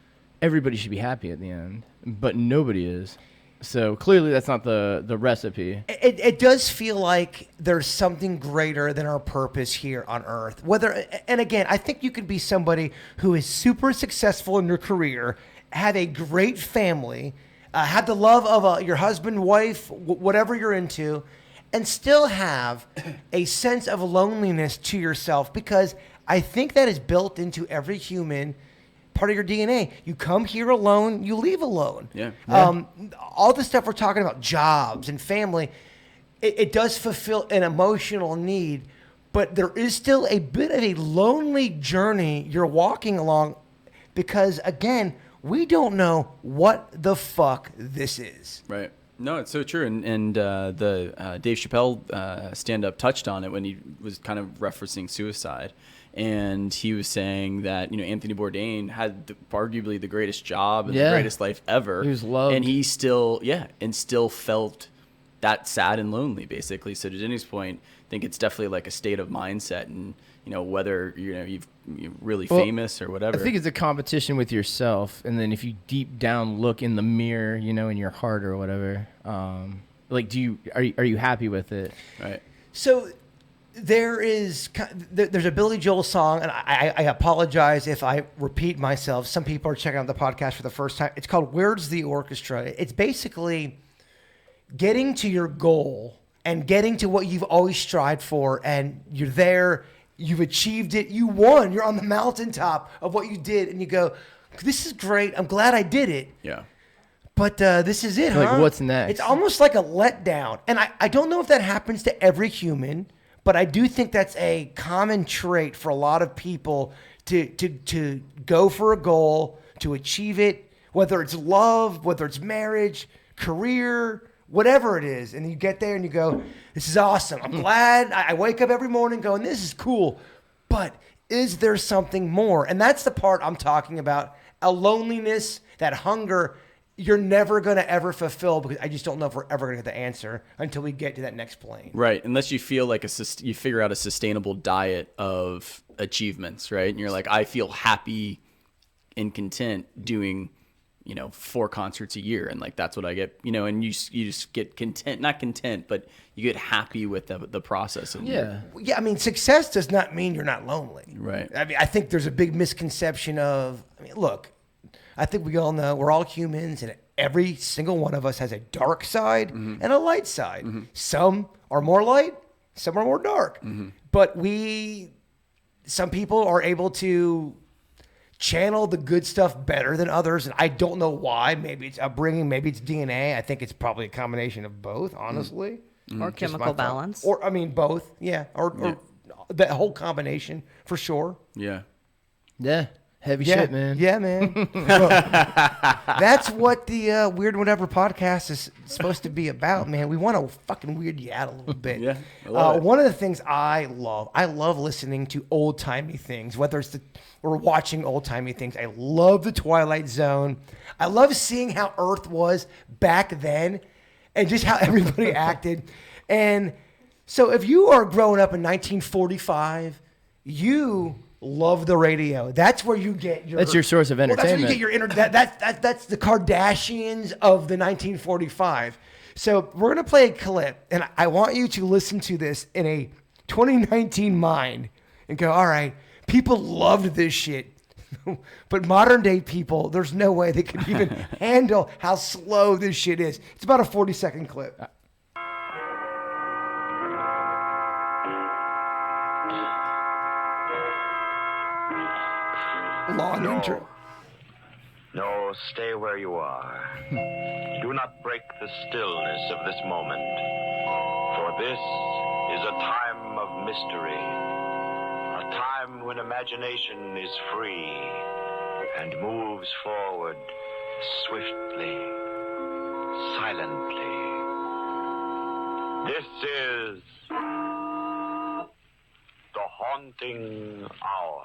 everybody should be happy at the end, but nobody is. So clearly that's not the recipe. It does feel like there's something greater than our purpose here on earth. And again, I think you could be somebody who is super successful in your career, have a great family, have the love of your husband, wife, whatever you're into, and still have a sense of loneliness to yourself, because I think that is built into every human part of your DNA. You come here alone, you leave alone. Yeah. All the stuff we're talking about, jobs and family, it does fulfill an emotional need, but there is still a bit of a lonely journey you're walking along, because again, we don't know what the fuck this is. Right. No, it's so true. And the Dave Chappelle stand-up touched on it when he was kind of referencing suicide. And he was saying that, Anthony Bourdain had arguably the greatest job and the greatest life ever. He was loved. And he still felt that sad and lonely, basically. So to Denny's point, I think it's definitely like a state of mindset, and, whether, you're really famous or whatever. I think it's a competition with yourself, and then if you deep down look in the mirror, in your heart or whatever, like, are you happy with it? Right. So there's a Billy Joel song, and I apologize if I repeat myself. Some people are checking out the podcast for the first time. It's called "Where's the Orchestra?" It's basically getting to your goal and getting to what you've always strived for, and you're there, you've achieved it, you won, you're on the mountaintop of what you did, and you go, this is great, I'm glad I did it. Yeah. But this is it, Like, huh? what's next? It's almost like a letdown. And I don't know if that happens to every human, but I do think that's a common trait for a lot of people to go for a goal, to achieve it, whether it's love, whether it's marriage, career, whatever it is. And you get there and you go, this is awesome. I'm glad. I wake up every morning going, this is cool. But is there something more? And that's the part I'm talking about. A loneliness, that hunger, you're never going to ever fulfill, because I just don't know if we're ever going to get the answer until we get to that next plane. Right. Unless you feel like you figure out a sustainable diet of achievements, right? And you're like, I feel happy and content doing, 4 concerts a year. And like, that's what I get, and you just get content, not content, but you get happy with the process. And Yeah, I mean, success does not mean you're not lonely. Right. I mean, I think there's a big misconception of, look, I think we all know we're all humans, and every single one of us has a dark side and a light side. Some are more light, some are more dark. But some people are able to channel the good stuff better than others, and I don't know why. Maybe it's upbringing, maybe it's DNA. I think it's probably a combination of both, honestly. Or Just chemical my thought. balance. Or, I mean, both, yeah. Or that whole combination, for sure. Yeah. Yeah. Heavy Yeah, shit, man. Yeah, man. Well, that's what the Weird Whatever podcast is supposed to be about, man. We want to fucking weird you out a little bit. Yeah, I love it. One of the things I love listening to old-timey things, whether it's we're watching old-timey things. I love the Twilight Zone. I love seeing how Earth was back then. and just how everybody acted. And so if you are growing up in 1945, you love the radio. That's where you get your... That's your source of Well, that's where you entertainment. get your... That's the Kardashians of the 1945. So we're going to play a clip, and I want you to listen to this in a 2019 mind and go, all right, people loved this shit. But modern day people, there's no way they could even handle how slow this shit is. It's about a 40-second clip. Long intro. No, stay where you are. Do not break the stillness of this moment, for this is a time of mystery, a time when imagination is free and moves forward swiftly, silently. This is the haunting hour.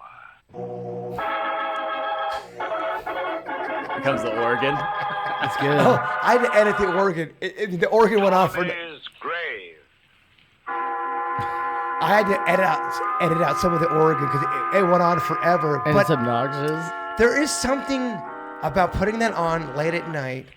Here comes the organ. That's good. Oh, I had to edit the organ. The organ went off for... It is grave. I had to edit out some of the organ because it went on forever. And but it's obnoxious. there is something about putting that on late at night,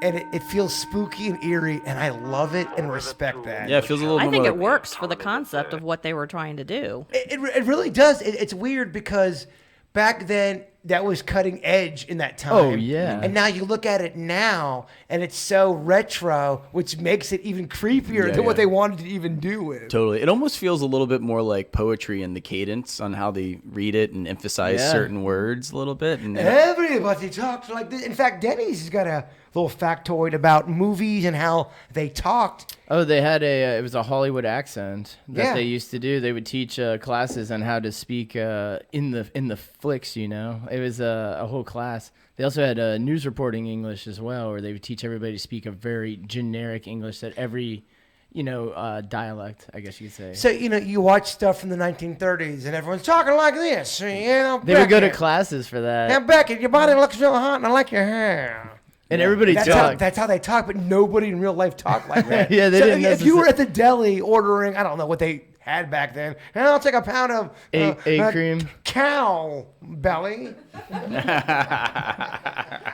and it feels spooky and eerie, and I love it and respect that. Yeah, it feels a little I bit think more it works for the concept of what they were trying to do. It really does. It's weird because back then that was cutting edge in that time. Oh, yeah. And now you look at it now, and it's so retro, which makes it even creepier than what they wanted to even do with. Totally. It almost feels a little bit more like poetry in the cadence on how they read it and emphasize certain words a little bit. And Everybody talks like this. In fact, Denny's has got a little factoid about movies and how they talked. Oh, they had it was a Hollywood accent that Yeah. they used to do. They would teach classes on how to speak in the flicks, you know. It was a whole class. They also had news reporting English as well, where they would teach everybody to speak a very generic English that every, dialect, I guess you could say. So, you watch stuff from the 1930s and everyone's talking like this. They would go to Beckett. classes for that. Now, Beckett, your body looks real hot and I like your hair. And everybody talked. That's how they talk, but nobody in real life talked like that. Yeah, they so didn't if you were at the deli ordering, I don't know what they had back then, and I'll take a pound of Egg cream. Cow belly.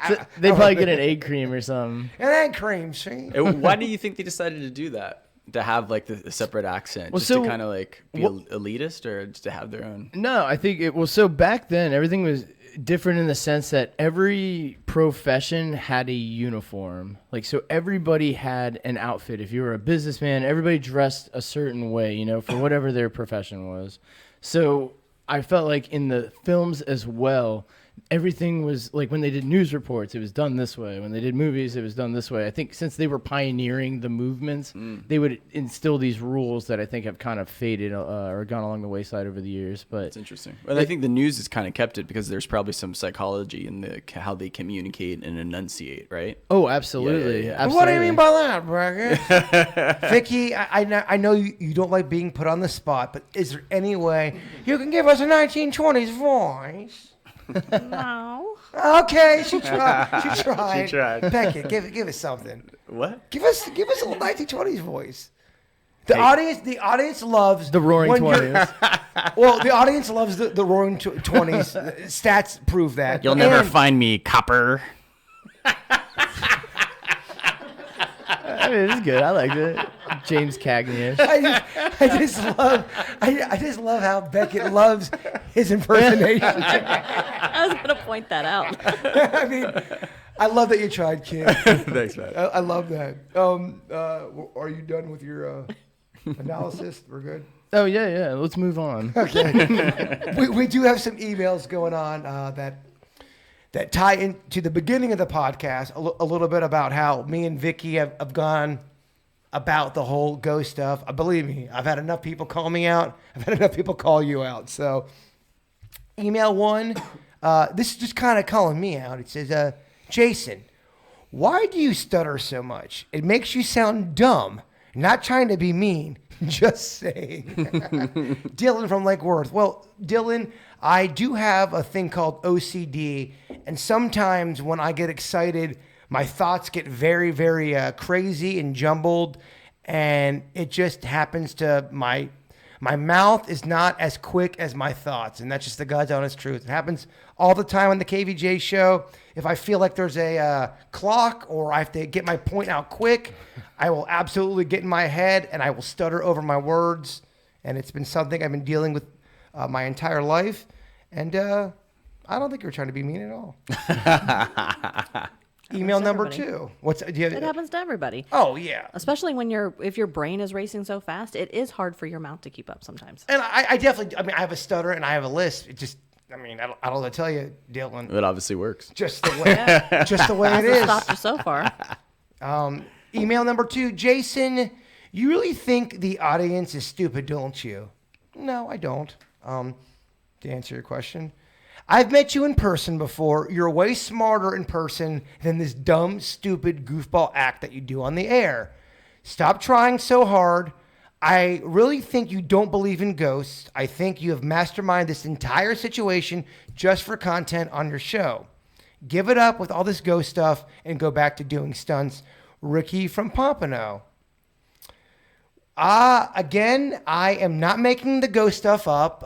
So they probably get an egg cream or something. And egg cream, see? why do you think they decided to do that? To have like the separate accent, Well, just so- to kind of like be elitist, or just to have their own? No, I think it was so back then everything was different in the sense that every profession had a uniform. Like, so everybody had an outfit. If you were a businessman, everybody dressed a certain way, for whatever their profession was. So I felt like in the films as well, everything was like when they did news reports, it was done this way. When they did movies, it was done this way. I think since they were pioneering the movements, they would instill these rules that I think have kind of faded or gone along the wayside over the years. But It's interesting. And I think the news has kind of kept it because there's probably some psychology in how they communicate and enunciate, right? oh, absolutely, Yeah. absolutely. What do you mean by that, Brackett? Vicky, I know you don't like being put on the spot, but is there any way you can give us a 1920s voice? No. Okay, she tried. She tried. She tried. Beckett, give us something. What? Give us a little 1920s voice. The audience loves The Roaring when you're- 20s. Well, the audience loves the Roaring 20s. Stats prove that. You'll never And find me, copper. I mean, it's good. I liked it. James Cagney. I just love how Beckett loves his impersonation. I was going to point that out. I mean, I love that you tried, kid. Thanks, man. I love that. Are you done with your analysis? We're good. Oh yeah. Let's move on. We do have some emails going on that tie into the beginning of the podcast a little bit about how me and Vicki have gone about the whole ghost stuff. Believe me, I've had enough people call me out. I've had enough people call you out. So email one, this is just kind of calling me out. It says, Jason, why do you stutter so much? It makes you sound dumb. Not trying to be mean, just saying. Dylan from Lake Worth. Well, Dylan, I do have a thing called OCD, and sometimes when I get excited, my thoughts get very, very crazy and jumbled, and it just happens to my mouth is not as quick as my thoughts, and that's just the God's honest truth. It happens all the time on the KVJ show. If I feel like there's a clock or I have to get my point out quick, I will absolutely get in my head and I will stutter over my words, and it's been something I've been dealing with my entire life, and I don't think you're trying to be mean at all. Email number everybody. 2. Do you have, It happens to everybody. Oh yeah. Especially when if your brain is racing so fast, it is hard for your mouth to keep up sometimes. And I definitely, I have a stutter and I have a lisp. It just, I don't know what to tell you, Dylan. It obviously works. Just the way, just the way it Hasn't is. stopped you so far. Email number 2, Jason. You really think the audience is stupid, don't you? No, I don't. To answer your question, I've met you in person before. You're way smarter in person than this dumb, stupid goofball act that you do on the air. Stop trying so hard. I really think you don't believe in ghosts. I think you have masterminded this entire situation just for content on your show. Give it up with all this ghost stuff and go back to doing stunts. Ricky from Pompano. Again, I am not making the ghost stuff up.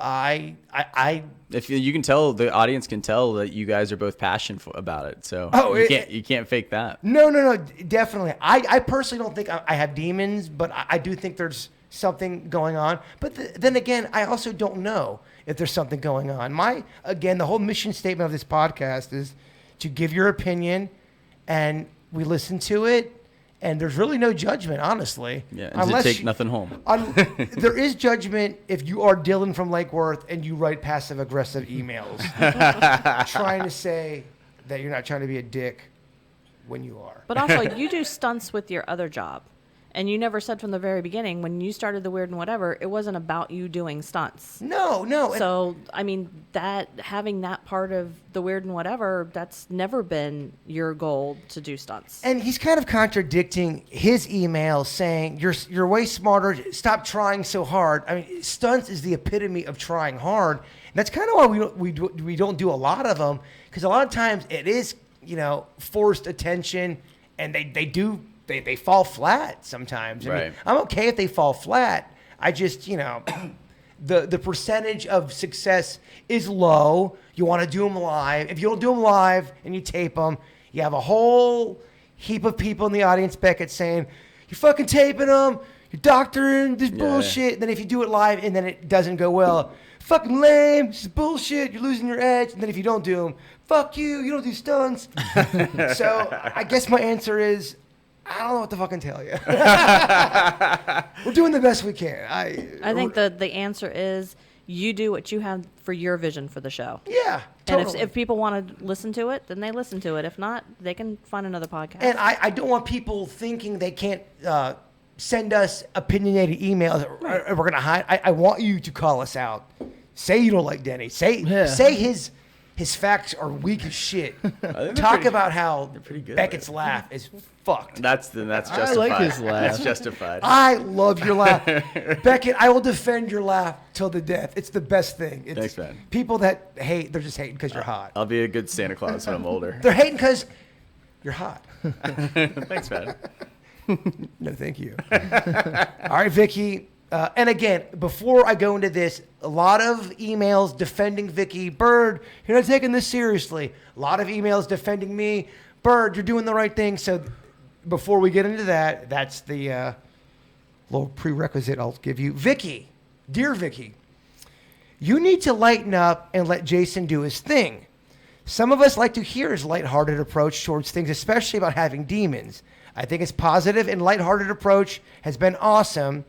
If you can tell, the audience can tell that you guys are both passionate about it. So you can't fake that. No, definitely. I personally don't think I have demons, but I do think there's something going on. But then again, I also don't know if there's something going on. The whole mission statement of this podcast is to give your opinion, and we listen to it. And there's really no judgment, honestly. Yeah, and to take nothing home. There is judgment if you are Dylan from Lake Worth and you write passive-aggressive emails trying to say that you're not trying to be a dick when you are. But also, you do stunts with your other job. And you never said from the very beginning, when you started the Weird and Whatever, it wasn't about you doing stunts. No. So, having that part of the Weird and Whatever, that's never been your goal to do stunts. And he's kind of contradicting his email saying, you're way smarter, stop trying so hard. Stunts is the epitome of trying hard. And that's kind of why we don't do a lot of them, because a lot of times it is, forced attention, and they fall flat sometimes. Right. I'm okay if they fall flat. I just, the percentage of success is low. You want to do them live. If you don't do them live and you tape them, you have a whole heap of people in the audience, Beckett, saying, you're fucking taping them, you're doctoring this bullshit. Yeah. Then if you do it live and then it doesn't go well, fucking lame, this is bullshit, you're losing your edge. And then if you don't do them, fuck you don't do stunts. So I guess my answer is, I don't know what to fucking tell you. We're doing the best we can. I think the answer is you do what you have for your vision for the show. Yeah, totally. And if people want to listen to it, then they listen to it. If not, they can find another podcast. And I don't want people thinking they can't send us opinionated emails. We're going to hide. I want you to call us out. Say you don't like Denny. Say his facts are weak as shit. Talk about how Beckett's laugh is fucked. That's justified. I like his laugh. That's justified. I love your laugh. Beckett, I will defend your laugh till the death. It's the best thing. Thanks, man. People that hate, they're just hating because you're hot. I'll be a good Santa Claus when I'm older. They're hating because you're hot. Thanks, man. No, thank you. All right, Vicki. And again, before I go into this, a lot of emails defending Vicki. Bird, you're not taking this seriously. A lot of emails defending me. Bird, you're doing the right thing. So before we get into that, that's the little prerequisite I'll give you. Vicki, dear Vicki, you need to lighten up and let Jason do his thing. Some of us like to hear his lighthearted approach towards things, especially about having demons. I think his positive and lighthearted approach has been awesome.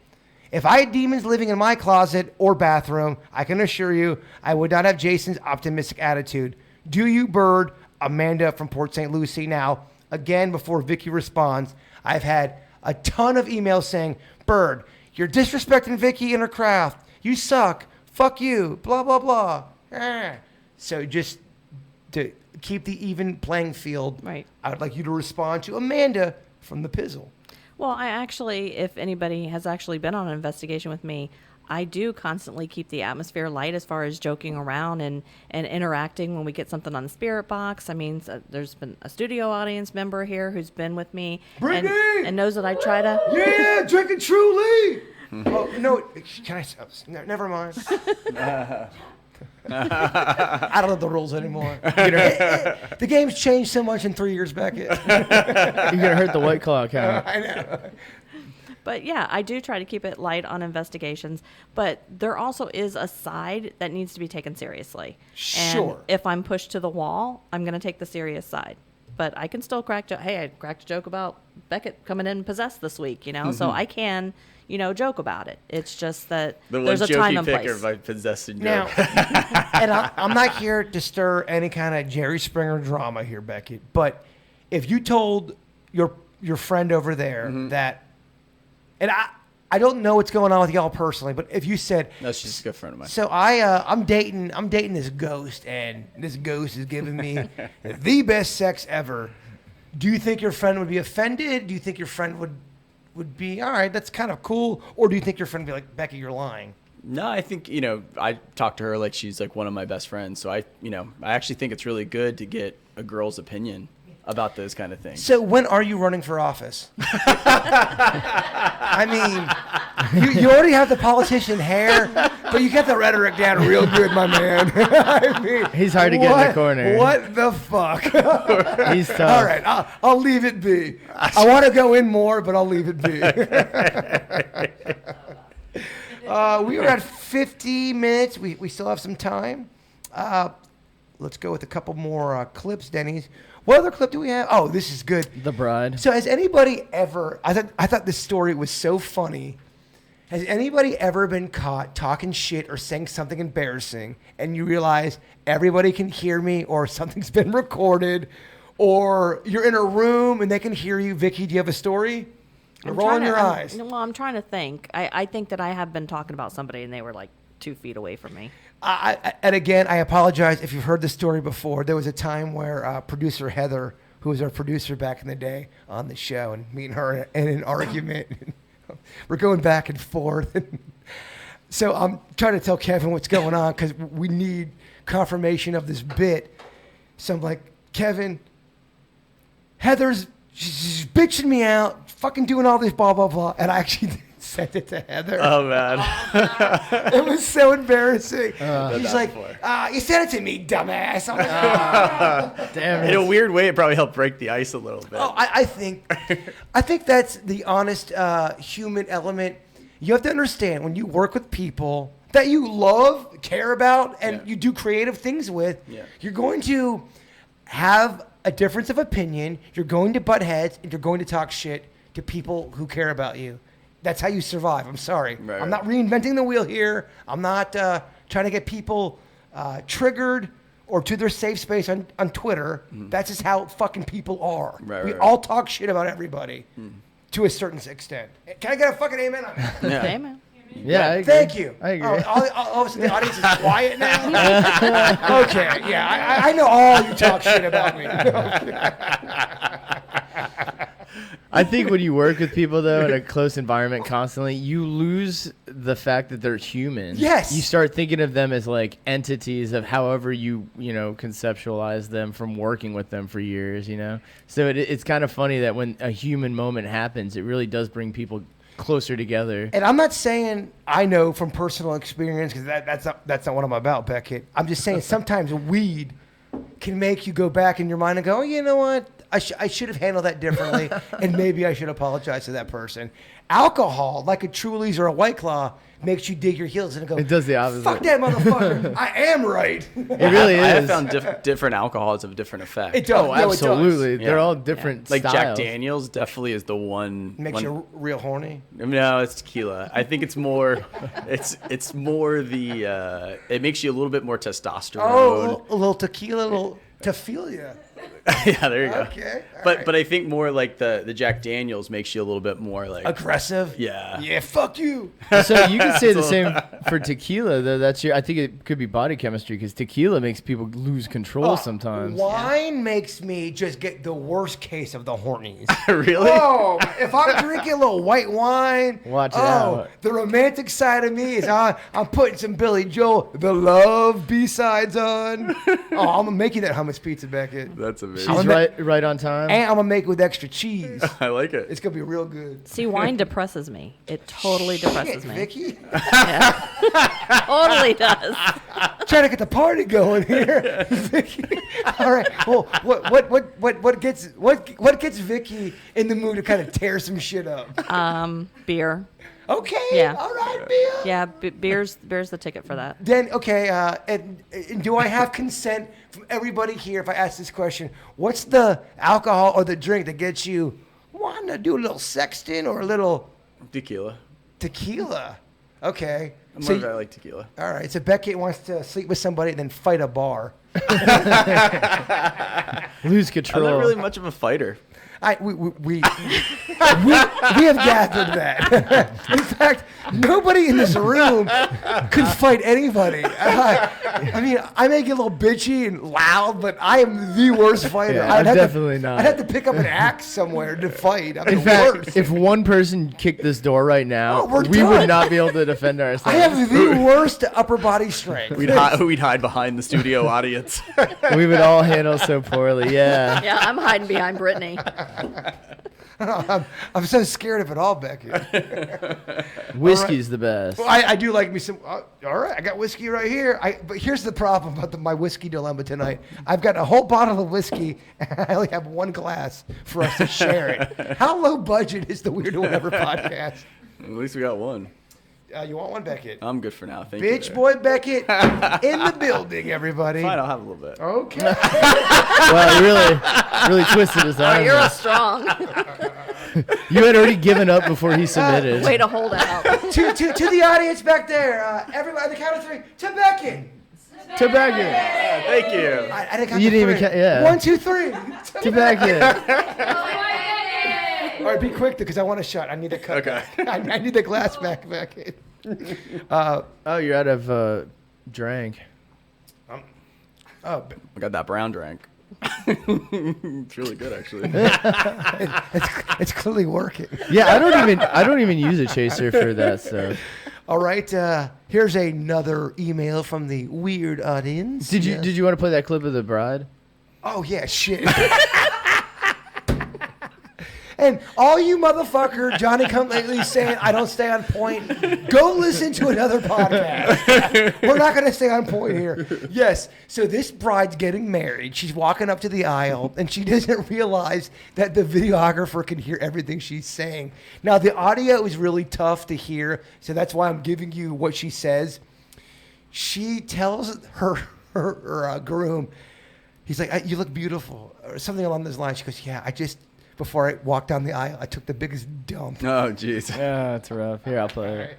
If I had demons living in my closet or bathroom, I can assure you I would not have Jason's optimistic attitude. Do you, Bird? Amanda from Port St. Lucie. Now, again, before Vicki responds, I've had a ton of emails saying, Bird, you're disrespecting Vicki and her craft. You suck. Fuck you. Blah, blah, blah. So just to keep the even playing field, right, I would like you to respond to Amanda from the Pizzle. Well, I actually, if anybody has actually been on an investigation with me, I do constantly keep the atmosphere light as far as joking around and interacting when we get something on the spirit box. I mean, there's been a studio audience member here who's been with me and knows that I try to. Yeah, drinking truly. Oh no! Can I? Never mind. I don't know the rules anymore. The game's changed so much in 3 years, Beckett. You're gonna hurt the White Claw account. I know. But yeah, I do try to keep it light on investigations. But there also is a side that needs to be taken seriously. Sure. And if I'm pushed to the wall, I'm going to take the serious side. But I can still hey, I cracked a joke about Beckett coming in possessed this week, So I can, joke about it. It's just that there's a time and place. By possessing Now, joke. and I'm not here to stir any kind of Jerry Springer drama here, Beckett. But if you told your friend over there that, and I don't know what's going on with y'all personally, but if you said, No, she's a good friend of mine. so I'm dating this ghost, and this ghost is giving me the best sex ever. Do you think your friend would be offended? Do you think your friend would be, all right, that's kind of cool? Or do you think your friend would be like, Becky, you're lying? No, I think, I talk to her like she's like one of my best friends. So I actually think it's really good to get a girl's opinion about those kind of things. So when are you running for office? I mean, you already have the politician hair, but you get the rhetoric down real good, my man. I mean, He's hard to get in the corner. What the fuck? He's tough. All right, I'll leave it be. I want to go in more, but I'll leave it be. We are at 50 minutes. We still have some time. Let's go with a couple more clips, Denny's. What other clip do we have? Oh, this is good. The bride. So has anybody ever, I thought this story was so funny. Has anybody ever been caught talking shit or saying something embarrassing and you realize everybody can hear me or something's been recorded or you're in a room and they can hear you? Vicky, do you have a story? You're rolling your eyes. Well, I'm trying to think. I think that I have been talking about somebody and they were like 2 feet away from me. And again, I apologize if you've heard this story before. There was a time where producer Heather, who was our producer back in the day on the show, and me and her in an argument, we're going back and forth. So I'm trying to tell Kevin what's going on because we need confirmation of this bit. So I'm like, Kevin, she's bitching me out, fucking doing all this blah, blah, blah. And I actually sent it to Heather. Oh, man. It was so embarrassing. He's like, you sent it to me, dumbass. I'm like, Damn it. In a weird way, it probably helped break the ice a little bit. Oh, I think that's the honest human element. You have to understand when you work with people that you love, care about, and you do creative things with, you're going to have a difference of opinion. You're going to butt heads, and you're going to talk shit to people who care about you. That's how you survive. I'm sorry. Right, I'm not reinventing the wheel here. I'm not trying to get people triggered or to their safe space on Twitter. That's just how fucking people are. We all talk shit about everybody to a certain extent. Can I get a fucking amen on that? Yeah. Amen. Yeah, I agree. Thank you. I agree. All of a sudden the audience is quiet now? Okay, yeah. I know all you talk shit about me. I think when you work with people, though, in a close environment constantly, you lose the fact that they're human. Yes. You start thinking of them as like entities of however you conceptualize them from working with them for years, So it's kind of funny that when a human moment happens, it really does bring people closer together. And I'm not saying I know from personal experience because that's not what I'm about, Beckett. I'm just saying sometimes weed can make you go back in your mind and go, oh, you know what? I should have handled that differently, and maybe I should apologize to that person. Alcohol, like a Truly's or a White Claw, makes you dig your heels and go, It does the opposite. fuck that motherfucker. I am right. It really is. I have found different alcohols have different effects. It does. Oh, No, it does. absolutely. They're Yeah. all different Like styles. Jack Daniels definitely is the one. Makes you real horny. No, it's tequila. I think it's more. It's more the. It makes you a little bit more testosterone. Oh, a little tequila, a little tequila. Yeah, there you go. Okay, all But right. but I think more like the Jack Daniels makes you a little bit more like Aggressive. Yeah. Yeah. Fuck you. So you can say the same for tequila, though. I think it could be body chemistry because tequila makes people lose control sometimes. Wine makes me just get the worst case of the hornies. Really? Oh, if I'm drinking a little white wine, Watch it out. the romantic side of me is on. I'm putting some Billy Joel, the Love B-sides on. Oh, I'm gonna make you that hummus pizza, Beckett. That's amazing. She's right on time. And I'm gonna make it with extra cheese. I like it. It's gonna be real good. See, wine depresses me. It totally depresses Shit, me. Vicki. Yeah. Totally does. Trying to get the party going here. Vicki. All right. Well, what gets Vicki in the mood to kind of tear some shit up? Beer. Okay. Yeah. All right, beer. Yeah, beer's the ticket for that. Then okay, and do I have consent from everybody here if I ask this question? What's the alcohol or the drink that gets you wanting to do a little sexting or a little Tequila. tequila? Okay. I'm So more of I like tequila. all right. So Beckett wants to sleep with somebody and then fight a bar. Lose I'm control. not really much of a fighter. We have gathered that. In fact, nobody in this room could fight anybody. I mean, I may get a little bitchy and loud, but I am the worst fighter. Yeah, I'm have definitely to, not. I'd have to pick up an axe somewhere to fight. I'm In the fact, worst. if one person kicked this door right now, Oh, we're we done. would not be able to defend I ourselves. have the worst upper body strength. We'd hide behind the studio audience. We would all handle so poorly. Yeah. Yeah, I'm hiding behind Brittany. I'm so scared of it all, Becky. Whiskey's the best. Well, I do like me some. All right, I got whiskey right here. But here's the problem about my whiskey dilemma tonight. I've got a whole bottle of whiskey, and I only have one glass for us to share it. How low budget is the Weird or Whatever podcast? At least we got one. You want one, Beckett? I'm good for now. Thank you. Bitch boy Beckett in the building, everybody. Fine, I'll have a little bit. Okay. Well, you really twisted his arm. Oh, you're there. a strong. You had already given up before he submitted. Way to hold out. to the audience back there, everybody, on the count of three, to Beckett. Tobacco. Yeah, thank you. I didn't count You to didn't even three. count- yeah. 1, 2, 3. Tobacco. All right, be quick though, because I want a shot. I need a cup. Okay. I need the glass back. Oh, you're out of drink. Oh, I got that brown drink. It's really good, actually. it's clearly working. Yeah, I don't even use a chaser for that stuff. All right, here's another email from the weird audience. Did you want to play that clip of the bride? Oh yeah, shit. And all you motherfucker Johnny come lately saying I don't stay on point, go listen to another podcast. We're not going to stay on point here. Yes, so this bride's getting married. She's walking up to the aisle, and she doesn't realize that the videographer can hear everything she's saying. Now, the audio is really tough to hear, so that's why I'm giving you what she says. She tells her groom, he's like, you look beautiful, or something along those lines. She goes, yeah, before I walked down the aisle, I took the biggest dump. Oh, jeez. Yeah, that's rough. Here, I'll play it.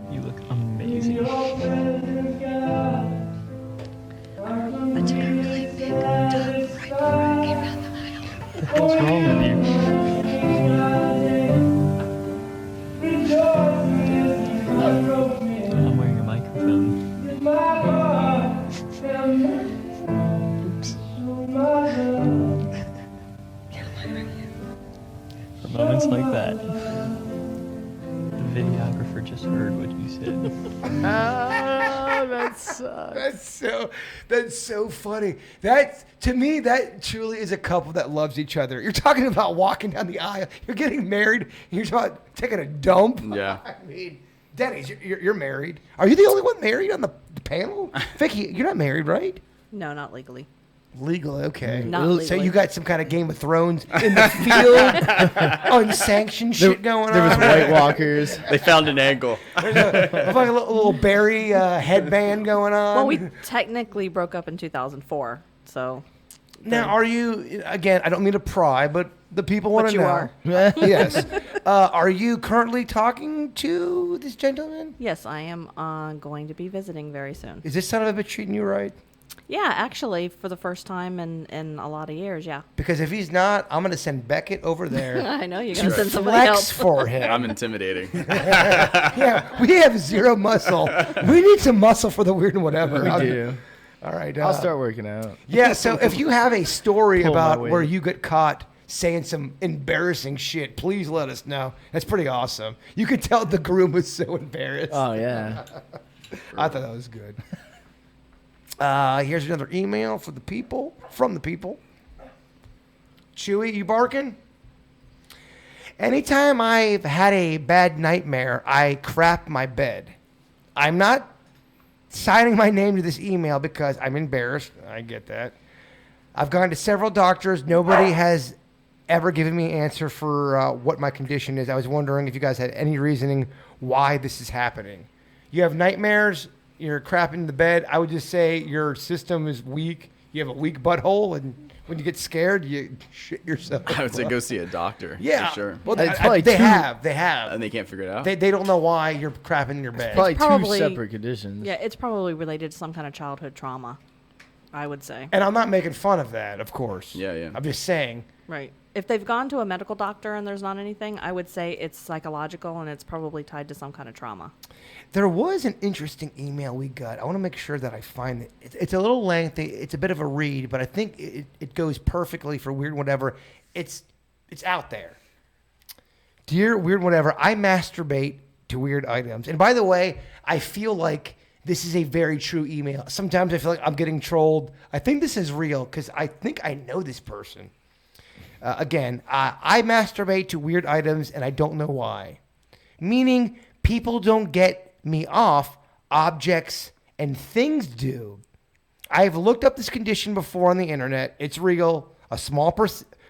You look amazing. I took a really big dump right before I came down the aisle. What's wrong with you? I'm wearing a microphone. For moments like that, the videographer just heard what you said. Ah, that sucks. That's so funny. To me, that truly is a couple that loves each other. You're talking about walking down the aisle. You're getting married. And you're talking about taking a dump. Yeah. I mean, Denny's, you're married. Are you the only one married on the panel? Vicki, you're not married, right? No, not legally. Legally, okay. Not So legally. you got some kind of Game of Thrones in the field, unsanctioned shit going on. There was White Walkers. They found an angle. There's like a little Barry headband going on. Well, we technically broke up in 2004, so. Now, are you, again, I don't mean to pry, but the people want But to you know. are. Yes. Are you currently talking to this gentleman? Yes, I am going to be visiting very soon. Is this son of a bitch treating you right? Yeah, actually, for the first time in a lot of years, yeah. Because if he's not, I'm gonna send Beckett over there I know you're to gonna send somebody flex else. for him. I'm intimidating. Yeah, we have zero muscle. We need some muscle for the weird and whatever. We do. All right. I'll start working out. Yeah, so if you have a story Pull my about weight. where you get caught saying some embarrassing shit, please let us know. That's pretty awesome. You could tell the groom was so embarrassed. Oh yeah. I thought that was good. Here's another email for the people, from the people. Chewy, you barking? Anytime I've had a bad nightmare, I crap my bed. I'm not signing my name to this email because I'm embarrassed. I get that. I've gone to several doctors. Nobody has ever given me an answer for what my condition is. I was wondering if you guys had any reasoning why this is happening. You have nightmares, you're crapping the bed. I would just say your system is weak. You have a weak butthole, and when you get scared, you shit yourself. I would say go see a doctor. Yeah, For sure. Well, It's probably they two- have. And they can't figure it out. They don't know why you're crapping in your bed. Probably probably- two separate conditions. Yeah, it's probably related to some kind of childhood trauma, I would say. And I'm not making fun of that, of course. Yeah, yeah. I'm just saying. Right. If they've gone to a medical doctor and there's not anything, I would say it's psychological and it's probably tied to some kind of trauma. There was an interesting email we got. I want to make sure that I find it. It's a little lengthy. It's a bit of a read, but I think it goes perfectly for Weird Whatever. It's out there. Dear Weird Whatever, I masturbate to weird items. And by the way, I feel like this is a very true email. Sometimes I feel like I'm getting trolled. I think this is real because I think I know this person. Again, I masturbate to weird items and I don't know why. Meaning people don't get me off, objects and things do. I've looked up this condition before on the internet. It's real. A small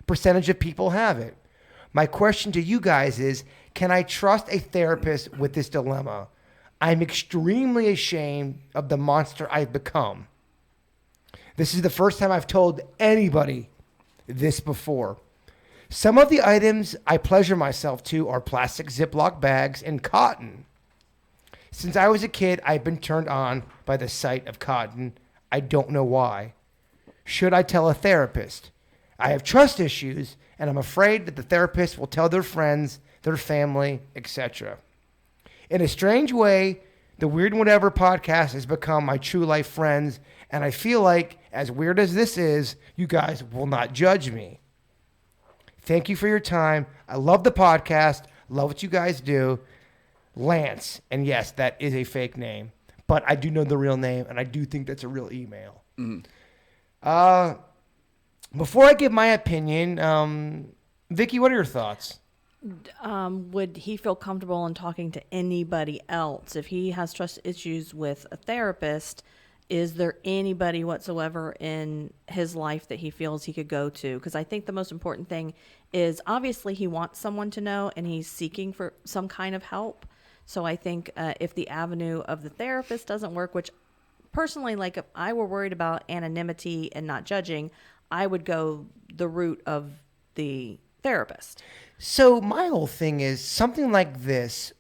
percentage of people have it. My question to you guys is, can I trust a therapist with this dilemma? I'm extremely ashamed of the monster I've become. This is the first time I've told anybody this before. Some of the items I pleasure myself to are plastic Ziploc bags and cotton. Since I was a kid, I've been turned on by the sight of cotton. I don't know why. Should I tell a therapist? I have trust issues, and I'm afraid that the therapist will tell their friends, their family, etc. In a strange way, the Weird Whatever podcast has become my true life friends, and I feel like, as weird as this is, you guys will not judge me. Thank you for your time. I love the podcast. Love what you guys do. Lance. And yes, that is a fake name. But I do know the real name, and I do think that's a real email. Before I give my opinion, Vicki, what are your thoughts? Would he feel comfortable in talking to anybody else? If he has trust issues with a therapist, is there anybody whatsoever in his life that he feels he could go to? Because I think the most important thing is obviously he wants someone to know and he's seeking for some kind of help. So I think if the avenue of the therapist doesn't work, which personally, like if I were worried about anonymity and not judging, I would go the route of the therapist. So my whole thing is something like this.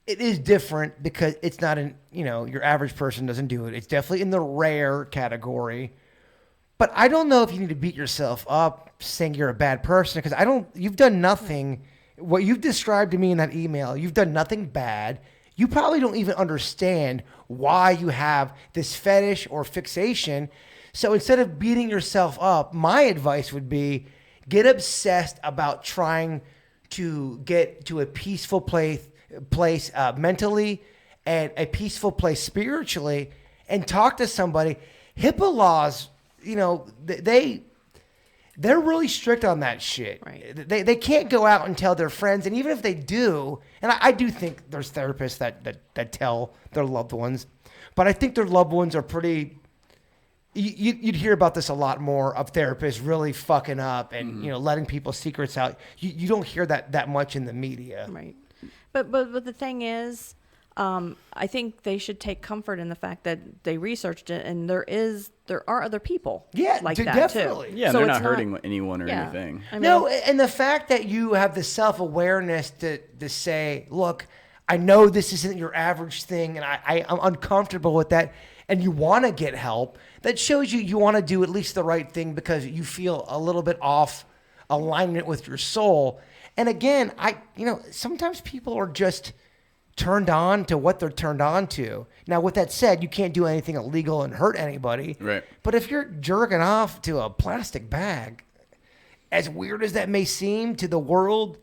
It is different because it's not your average person doesn't do it. It's definitely in the rare category. But I don't know if you need to beat yourself up saying you're a bad person because you've done nothing. What you've described to me in that email, you've done nothing bad. You probably don't even understand why you have this fetish or fixation. So instead of beating yourself up, my advice would be get obsessed about trying to get to a peaceful place mentally and a peaceful place spiritually and talk to somebody. HIPAA laws, they're really strict on that shit. Right. They can't go out and tell their friends. And even if they do, and I do think there's therapists that tell their loved ones, but I think their loved ones are pretty... You'd hear about this a lot more of therapists really fucking up and letting people's secrets out. You don't hear that much in the media. Right. But the thing is, I think they should take comfort in the fact that they researched it and there are other people like that definitely. too. Yeah, So they're it's not hurting anyone or anything. I mean, No, and the fact that you have the self-awareness to say, look, I know this isn't your average thing and I'm uncomfortable with that. and you want to get help, that shows you want to do at least the right thing because you feel a little bit off alignment with your soul. And again, sometimes people are just turned on to what they're turned on to. Now, with that said, you can't do anything illegal and hurt anybody. Right. But if you're jerking off to a plastic bag, as weird as that may seem to the world,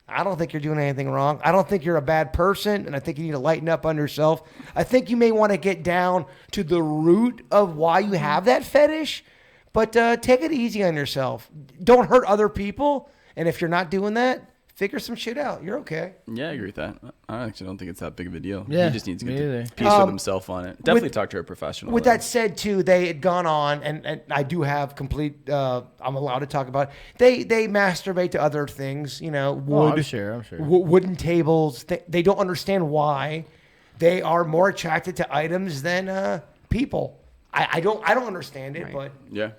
I don't think you're doing anything wrong. I don't think you're a bad person, and I think you need to lighten up on yourself. I think you may want to get down to the root of why you have that fetish, but take it easy on yourself. Don't hurt other people, and if you're not doing that, figure some shit out. You're okay. Yeah, I agree with that. I actually don't think it's that big of a deal. Yeah, he just needs to me get either. to peace with himself on it. Definitely talk to a professional. With though. that said, too, they had gone on, and I do have complete. I'm allowed to talk about it. They masturbate to other things, wood. I'm sure. Wooden tables. They don't understand why. They are more attracted to items than people. I don't understand it, Right. but Yeah.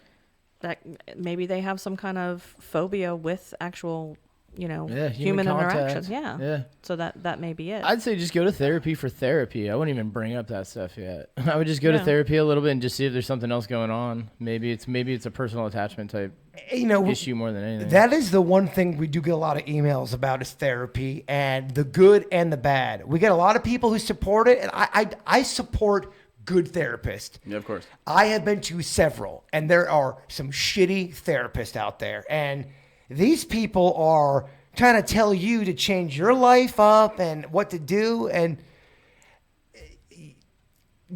That maybe they have some kind of phobia with actual, human human contact. interactions. Yeah. Yeah. So that may be it. I'd say just go to therapy for therapy. I wouldn't even bring up that stuff yet. I would just go to Yeah. therapy a little bit and just see if there's something else going on. Maybe it's a personal attachment type issue more than anything. that is the one thing we do get a lot of emails about is therapy, and the good and the bad. We get a lot of people who support it, and I support good therapists. Yeah, of course. I have been to several, and there are some shitty therapists out there. And these people are trying to tell you to change your life up and what to do. And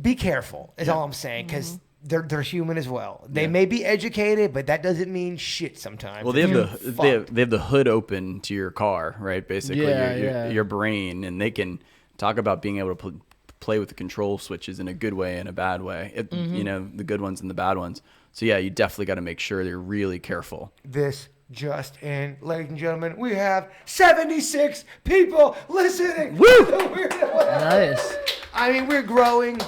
be careful is all I'm saying, because they're human as well. They may be educated, but that doesn't mean shit sometimes. Well, they have the hood open to your car, right? Basically, your brain, and they can talk about being able to play with the control switches in a good way and a bad way. The good ones and the bad ones. So yeah, you definitely got to make sure you're really careful. This just in, ladies and gentlemen, we have 76 people listening. Woo! Nice. I mean, we're growing.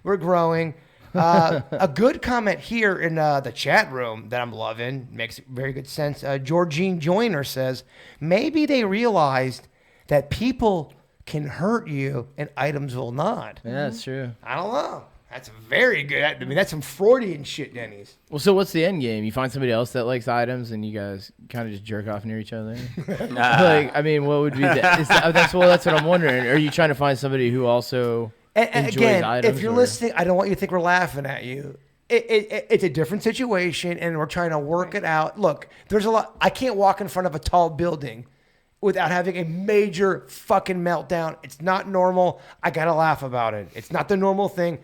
We're growing. A good comment here in the chat room that I'm loving, makes very good sense. Georgine Joyner says, maybe they realized that people can hurt you and items will not. Yeah, that's true. I don't know. That's very good. I mean, that's some Freudian shit, Denny's. Well, so what's the end game? You find somebody else that likes items, and you guys kind of just jerk off near each other. What would be that's what I'm wondering. Are you trying to find somebody who also and enjoys again, items? if you're listening, I don't want you to think we're laughing at you. It's a different situation, and we're trying to work it out. Look, there's a lot. I can't walk in front of a tall building without having a major fucking meltdown. It's not normal. I gotta laugh about it. It's not the normal thing.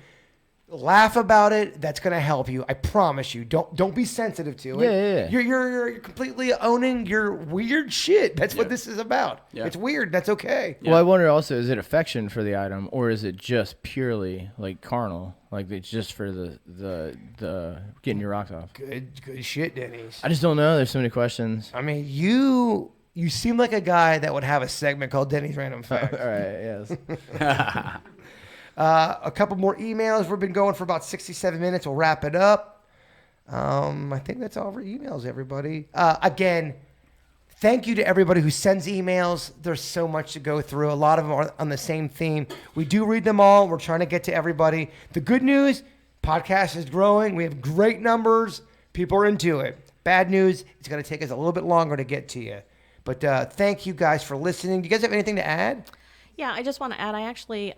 Laugh about it. That's gonna help you. I promise you. Don't be sensitive to it. Yeah. You're completely owning your weird shit. That's what this is about. Yeah. It's weird. That's okay. Well, I wonder also, is it affection for the item, or is it just purely like carnal? Like it's just for the getting your rocks off. Good shit, Denny's. I just don't know. There's so many questions. I mean, you seem like a guy that would have a segment called Denny's Random Facts. All right. Yes. A couple more emails. We've been going for about 67 minutes. We'll wrap it up. I think that's all of our emails, everybody. Again, thank you to everybody who sends emails. There's so much to go through. A lot of them are on the same theme. We do read them all. We're trying to get to everybody. The good news, podcast is growing. We have great numbers. People are into it. Bad news, it's going to take us a little bit longer to get to you. But thank you guys for listening. Do you guys have anything to add? Yeah, I just want to add, I actually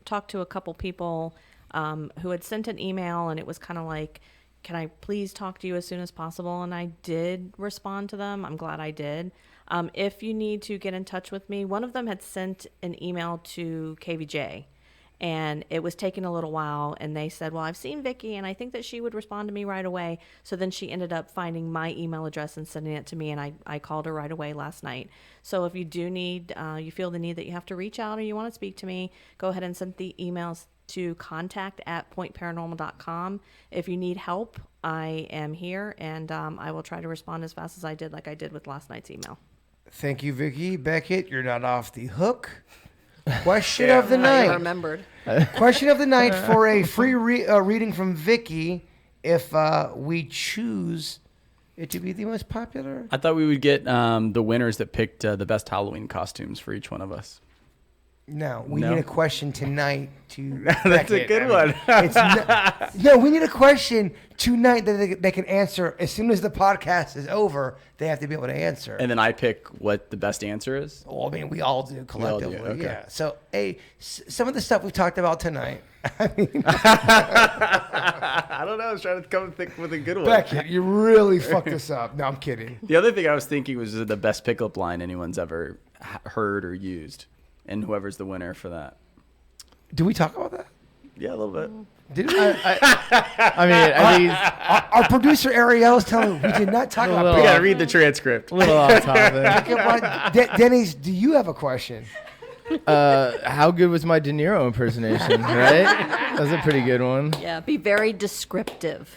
talked to a couple people who had sent an email, and it was kind of like, can I please talk to you as soon as possible? And I did respond to them. I'm glad I did. If you need to get in touch with me, one of them had sent an email to KVJ, and it was taking a little while, and they said, well, I've seen Vicki, and I think that she would respond to me right away. So then she ended up finding my email address and sending it to me, and I called her right away last night. So if you do need, you feel the need that you have to reach out or you want to speak to me, go ahead and send the emails to contact@pointparanormal.com. If you need help, I am here, and I will try to respond as fast as I did, like I did with last night's email. Thank you, Vicki. Beckett, you're not off the hook. Question of the night. I remembered. Question of the night for a free reading from Vicki. If we choose it to be the most popular, I thought we would get the winners that picked the best Halloween costumes for each one of us. No, we No? need a question tonight to. That's a Beckett. good I one. mean, no, we need a question tonight that they can answer as soon as the podcast is over. They have to be able to answer. And then I pick what the best answer is. Well, I mean, we all do collectively. okay. Yeah. So, hey, some of the stuff we've talked about tonight. I mean, I don't know. I was trying to come think with a good one. Beckett, you really fucked us up. No, I'm kidding. The other thing I was thinking was the best pickup line anyone's ever heard or used, and whoever's the winner for that. Did we talk about that? Yeah, a little bit. Did we? I think Our producer Ariel is telling me we did not talk about. We gotta read the transcript. a little off topic. Denny's, do you have a question? How good was my De Niro impersonation? Right? That was a pretty good one. Yeah, be very descriptive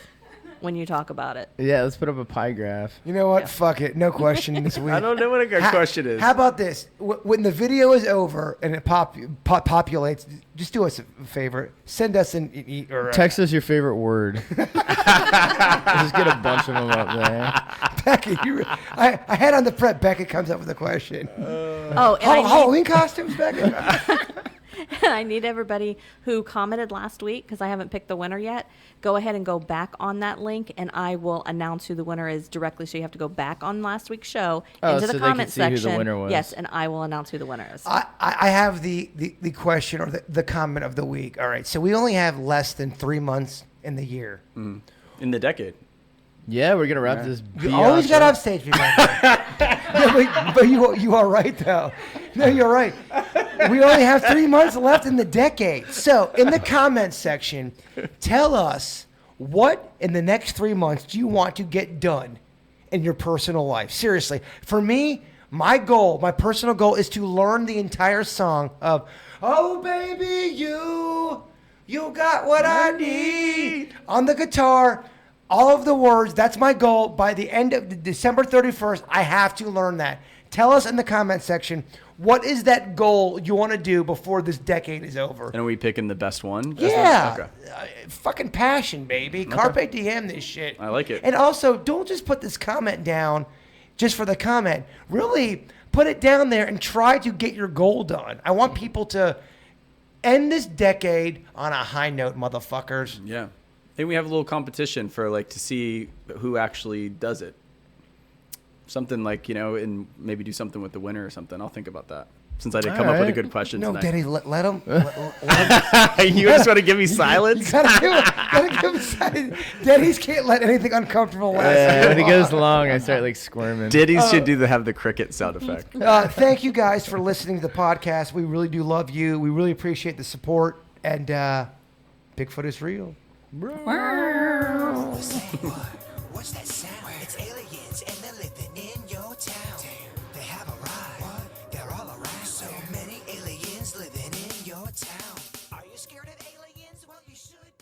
when you talk about it. Yeah, let's put up a pie graph. You know what? Fuck it. No question this week. I don't know what a good question is. How about this? When the video is over and it populates, just do us a favor. Send us or Text us your favorite word. Just get a bunch of them up there. Beckett. I had on the prep. Beckett comes up with a question. Oh, and Halloween costumes, Beckett. I need everybody who commented last week, because I haven't picked the winner yet, go ahead and go back on that link, and I will announce who the winner is directly. So you have to go back on last week's show into so the they can comment see who the section. winner was. Yes, and I will announce who the winner is. I have the question or the comment of the week. All right. So we only have less than 3 months in the year. In the decade. Yeah, we're gonna wrap this. You always got to upstage me, Beckett. No, but you are right, though. No, you're right. We only have 3 months left in the decade. So, in the comments section, tell us what in the next 3 months do you want to get done in your personal life? Seriously. For me, my personal goal is to learn the entire song of "Oh Baby, You Got What I Need" on the guitar. All of the words, that's my goal. By the end of December 31st, I have to learn that. Tell us in the comment section, what is that goal you want to do before this decade is over? And are we picking the best one? Yeah. Okay. Fucking passion, baby. Carpe diem this shit. I like it. And also, don't just put this comment down just for the comment. Really put it down there and try to get your goal done. I want people to end this decade on a high note, motherfuckers. Yeah. I think we have a little competition for to see who actually does it. Something and maybe do something with the winner or something. I'll think about that. Since I didn't come up with a good question No, tonight. Denny, let him. You just want to give me silence? You gotta give him silence. Denny's can't let anything uncomfortable last. Yeah, when it goes long, I start squirming. Diddy's should have the cricket sound effect. Thank you guys for listening to the podcast. We really do love you. We really appreciate the support. And Bigfoot is real. Say what?